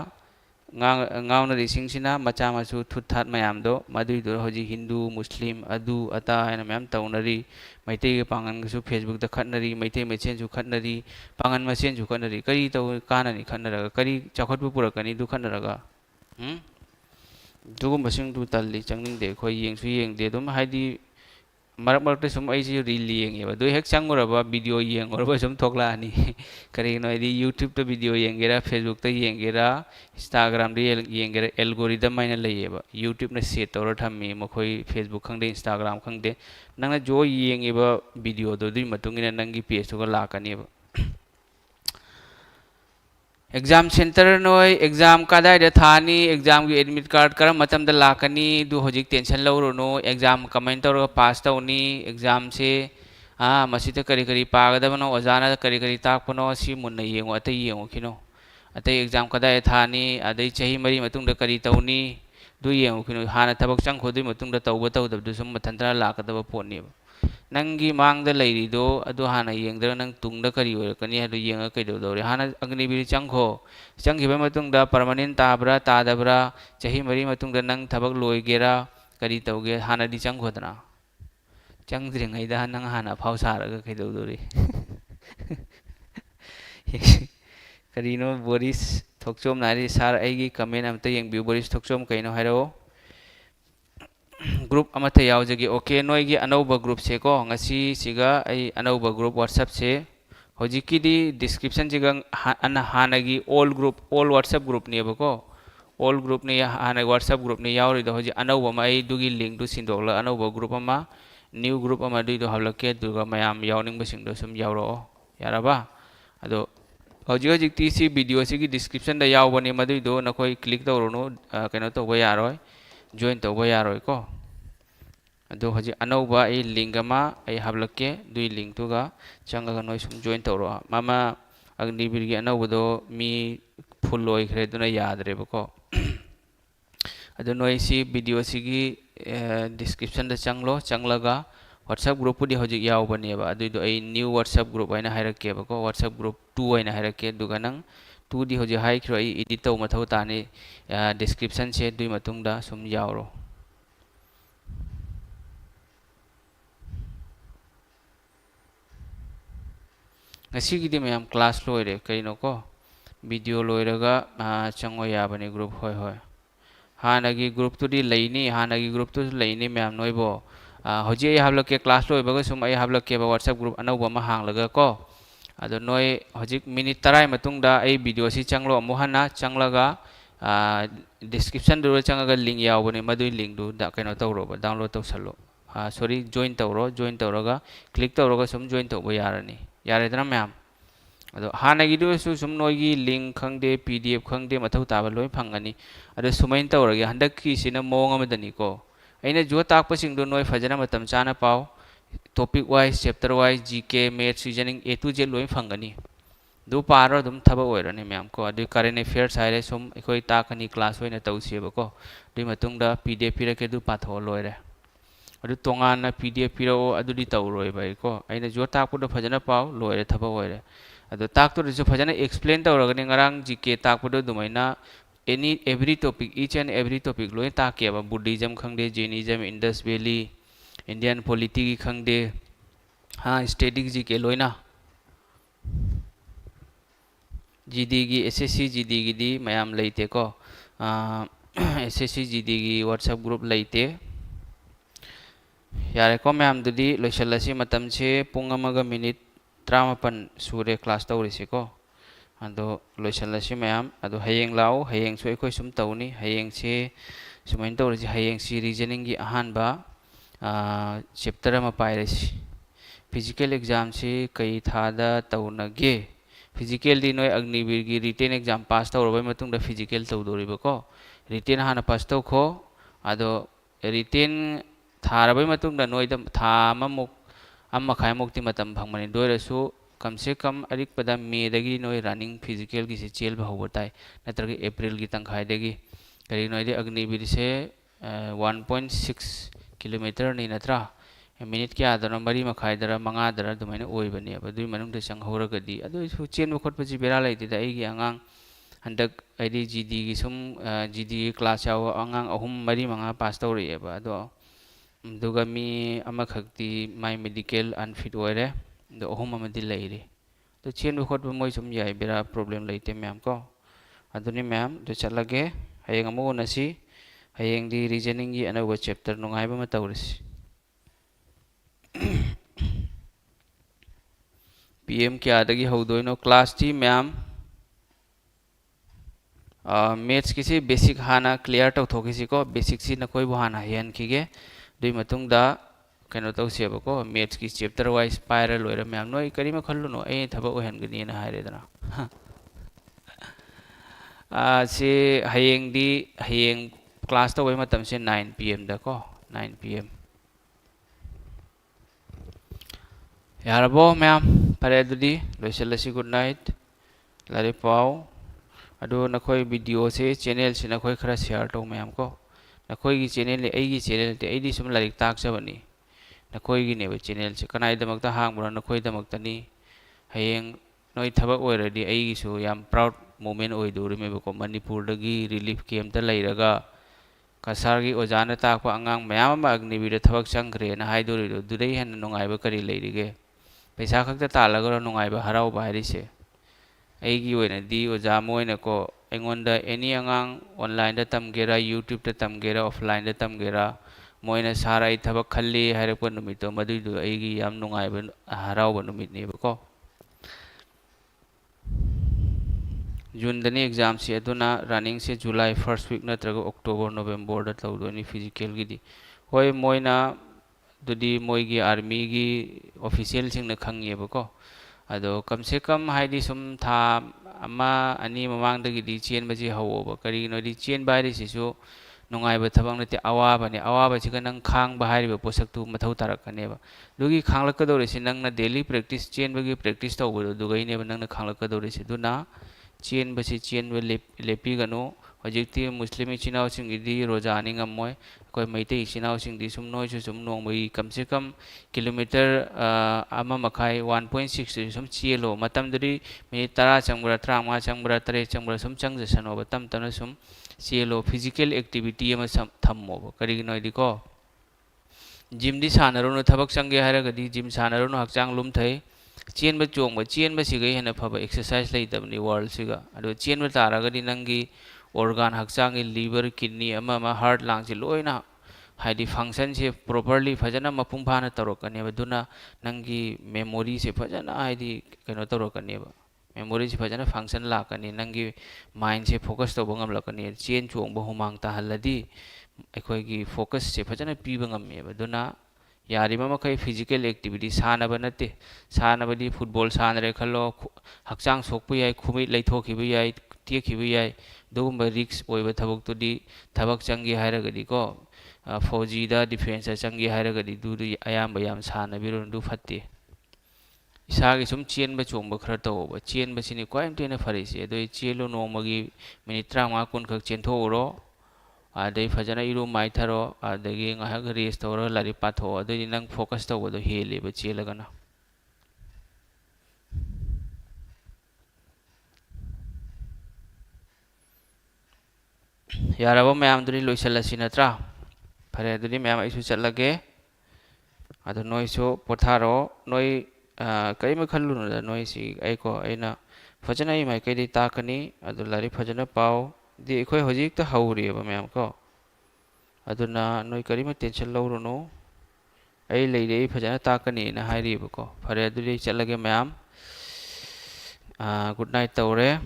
ngauna risingsina macha masu thuthat mayam do madui do hoji hindu muslim adu ata ena mayam taunari maitei ge pangan su facebook da khatnari maitei mechen su khatnari pangan machen su khatnari kari to kana ni khatnara kari chakhot bu purakani du khatnara ga dugum basing du talli changning de khoi yeng su yeng de dum haidi मरक मरक सुम ऐसी reel येंगे दो हेक चंगुरबा video येंगुरबा सुम थोकलानी करिनो यदि YouTube तो video येंगेरा Facebook तो येंगेरा Instagram दे येंगेरा algorithm माइना लेयेबा YouTube ने set तौर थम्मी मखोई Facebook खंगदे Instagram खंगदे नंगना जो येंगेबा video दो दुई मतुंगिना नंगी पेज तो लाकनीबा एग्जाम सेंटर नोय एग्जाम कादाय थानी एग्जाम की एडमिट कार्ड करम मतम द लाकनी दु होजिक टेंशन लौरुनो एग्जाम कमेंट तौर पास तौनी एग्जाम से मसीद करी करी पागदबनो ओजाना करी करी ताकपनो सी मुन्ना येंगो अतै येंगो खिनो अतै एग्जाम कदाय थानी अदै चही मरी मतुंग द करी तौनी दु येंगो खिनो हाना थबक चंग खोदि मतुंग द तौब तौदब दु सुम मथंतरा लाकदब पोनी नंगी मांग द लैरिदो अदो हाना येंगदर नंग तुंग द करी ओरकनी हदो येंगा कैदोदौरे हाना अग्निवीर चंगो चंगिबा मतुंग द परमानेंट ताबरा तादबरा चही मरी मतुंग द नंग थबक लोइगेरा करी तौगे हाना दि चंगोदना चंगद्रिङैदा नंग हाना फाव सारगा कैदोदौरे करीनो बोरिस थोकचोम नारी सार आइगी कमेंट अमता येंगबिउ बोरिस थोकचोम कैनो हाइरो ग्रुप अमता यावजगी ओके नोइगी अनौबा ग्रुप से को ngasi siga ai अनौबा ग्रुप व्हाट्सएप से होजिकीदी डिस्क्रिप्शन जिगा हानागी all group all WhatsApp group ने बको ऑल ग्रुप ने हाना व्हाट्सएप ग्रुप ने यावरिदो होजि अनौबा मा ai दुगी लिंक दु सिंदोगला अनौबा ग्रुप अमा न्यू ग्रुप अमा दुइदो हाबलके दुगा मयाम यावनिंग बसिंगदो सुम यावरो याराबा अदो होजि होजि टीसी वीडियो सिगी डिस्क्रिप्शन दा यावबने मदुइदो नखोई क्लिक तौरोनो कैनो तौबा यारोय join तौबा यारोय को अदो हजी अनौबा ए लिंक अमा ए हाबलके दुई लिंक तुगा चंगा नोय सुम join तौरो मामा अग्निवीर की अनौबदो मी फुल लोइखरे दुना यादरेबको अदो नोय सी वीडियो सिगी डिस्क्रिप्शन दा चंगलो चंगलगा व्हाट्सएप ग्रुप पुदी हजी यावबनेबा अदुइदो ए न्यू व्हाट्सएप ग्रुप आइना हाइरकेबको व्हाट्सएप ग्रुप 2 आइना हाइरके दुगा नंग 2 दी हजी हाइख्रो ए एडिट तौ मथौ ताने डिस्क्रिप्शन से दुई मतुंगदा सुम यावरो ngasi मैम क्लास लोरे कईनो को वीडियो लोरगा चंगो याबने ग्रुप होय होय हानागी ग्रुप तुदी लैनी हानागी ग्रुप तु लैनी मैम नोइबो होजी आई हाबलके क्लास लोइबगा सुम आई हाबलके व्हाट्सएप ग्रुप अनौबा मा हांगलगा को अदो नोय होजिक मिनिट 30 मतुंगदा आई वीडियो सी चंगलो अमुहना चंगलगा डिस्क्रिप्शन दु चंगगा लिंक यावबने मदुई लिंक दु दा कैनो तौरोबा डाउनलोड तौसलो सॉरी जॉइन तौरोगा क्लिक तौरोगा सुम जॉइन तौबा यारनी यारेदना मैम अदो हानागिदुसु सुम नोइगी लिंक खंगदे पीडीएफ खंगदे मथौ ताबा लोय फंगनी अदो सुमैन तौरगे हंदकी सिना मोंग अमदनी को अइना जो ताकपसिंग दो नोय फजना मतम चाना पाओ topic wise chapter wise GK maths reasoning A to Z लोय फंगनी दो पारो दुम थबा ओइरनी मैम को अदु करेंट अफेयर्स हाइरे सुम एकोय ताकनी क्लास होइना तौसिबको दुई मतुंगदा पीडीएफ पिरके दु पाथो लोयरे अदु तोंगाना पीडीएफ पिरो अदुदि तौरोय बाई को अइना जो ताकपुदो फजना पाओ लोयरे थबा ओइरे अदो ताकतुरसु फजना एक्सप्लेन तौरगनि ngarang जीके ताकपुदो दुमैना any every topic each and every topic लोय ताकेबा बुद्धिज्म खंगदे Jainism Indus valley Indian polity की खंगदे हाँ स्टैटिक जीके लोयना जीडी की एसएससी जीडी की दी मयाम लेते को एसएससी जीडी की व्हाट्सएप ग्रुप लेते यारे को मैम दुदी लोइसलसी मतम से पुंग अमगा मिनिट 53 सूरे क्लास तौरिसे को अदो लोइसलसी मैम अदो हयेंग लाओ हयेंग सो एकोय सुम तौनी हयेंग से सुमैन तौरिसे हयेंग सी रीजनिंग की अहानबा चैप्टर अमा पाइरेसी फिजिकल एग्जाम से कई थादा तौनगे फिजिकल दी नोय अग्निवीर की रिटेन एग्जाम पास तौरबय मतुंग द फिजिकल तौदोरिबको रिटेन हाना पास तौखो अदो रिटेन थारबय मतुंग द नोय द थामा मुक अम्मा खाय मुक्ति मतम भंगमनि दोरसु कम से कम अरिक पदा मे दगी नोय रनिंग फिजिकल की से चेल बहुबताय नत्रगे अप्रैल की तंखाय दगी करी नोय दे अग्निवीर से 1.6 किलोमीटर नि नत्रा मिनिट क्या आदर मरी मखायदर मंगादर दुमैना ओइबने दुई मनुंग दे संगहौरगदी अदु चेन खोटपसि बेरा लैते आइगी आंगांग हंदक आइदी जीडी की सुम जीडी क्लास याव आंगांग अहुम मरी मंगा पास तौरिएबा अदो दुगा मी अमखक्ति माय मेडिकल अनफिट ओइरे दो अहुम अमदि लैरे तो चेन खोटप मोय सुम याय बेरा प्रॉब्लम लैते मैम को अदुनि मैम दो चलगे हयेंग अमु नसी हयेंग दी रीजनिंग की अनौबा चैप्टर नुंगाइबा म तौरिसि PM kya haudoino class T ma'am maths kisi basic hana clear tau thokisi ko basic si na koi bu hana hian khige dui matung da kaino tau se ba ko maths ki chapter wise spiral loira ma'am noi kari ma khallu no ei thaba ohen gani na haire dana si hayeng class tau wai matam se 9 PM da ko 9 PM yarabo ma'am pare dudi loiselasi good night lari pau ado nakoi video se channel se nakoi khara share to mayam ko nakoi gi channel le ai gi channel te ai di sum larik tak sabani nakoi gi ne ba channel se kanai damak ta hang bura nakoi damak ta ni hayeng noi thabak oiradi ai gi su yam proud moment oi du me ko manipur da gi relief camp ta lairaga kasar gi ojana ta ko angang mayam ma agni bi da thabak changre na hai du ri du dei han nongai ba kari leirige paisa khak ta talaga nongai ba harau ba hari se aigi oina di oja moina ko engonda any angang online da tamgera YouTube da tamgera offline da tamgera moina sarai thabak khalli hairapon numito madui du aigi yam nungai ba harau ba numit ne ko June dani exam se aduna running se July first week natraga October November da tawdoni physical gi di hoi moina dudi moigi army gi official sing na khangi ba ko ado kam se kam haidi sum tha ama ani mamang da gi chen ba ji hawo ba kari no di chen ba ri sisu nungai ba thabang nate awa ba ne awa ba chi kanang khang ba hari ba posak tu mathau tarak kane ba dugi khanglak ka dore si nang na daily practice chen ba gi practice taw ba du gai ne ba nang na khanglak ka dore si du na chen ba si chen ba lepi gano hojikti muslim chinao sing di roja ani ngamoy koi maitei chinao sing di sum noi chu sum nong bai kam se kam kilometer ama makhai 1.6 sum chielo matam duri minute tara changbra trama changbra tare changbra sum changja sano ba tam tam sum chielo physical activity ama thammo kari noi di ko gym di sanaro no thabak changge hara ga di gym sanaro no hakchang lum thai chen ba chong ba chen ba sigai hena phaba exercise lai tabni world siga ado chen ba tara ga di nangi organ hakchang i liver kidney ama ma heart lang si loina haidi function se properly fajana mapung phana tarokane ba duna nangi memory se fajana haidi keno tarokane ba memory se fajana function la kani nangi mind se focus to bangam la kani chen chong ba humang ta haladi akhoi gi focus se fajana pi bangam me ba duna yarima makai physical activity sana ba nate sana ba di football sana re khalo hakchang sokpu yai khumi laithokhi bi yai tiekhi bi yai dugumba risk oiba thabak to di thabak changi haira gadi ko fauji da defense changi haira gadi du du ayam bayam sana birun du fatte isa gi sum chen ba chong ba khara to ba chen ba sini kwai tene phari se doi chelo no magi minute 30 kun khak chen tho ro adai fajana iru mai tharo adagi ngahak rest toro lari patho adoi nang focus to do hele ba chelaga na yarabo mayam duri loisalasi natra phare duri mayam isu chatlage ado noi so potharo noi kai ma khallu no noi si ai ko aina fajana i mai kai di takani ado lari fajana pau di khoi hojik ta hauri ba mayam ko aduna noi kari ma tension lo no ai lei dei fajana takani na hairi ba ko phare duri chatlage mayam good night tawre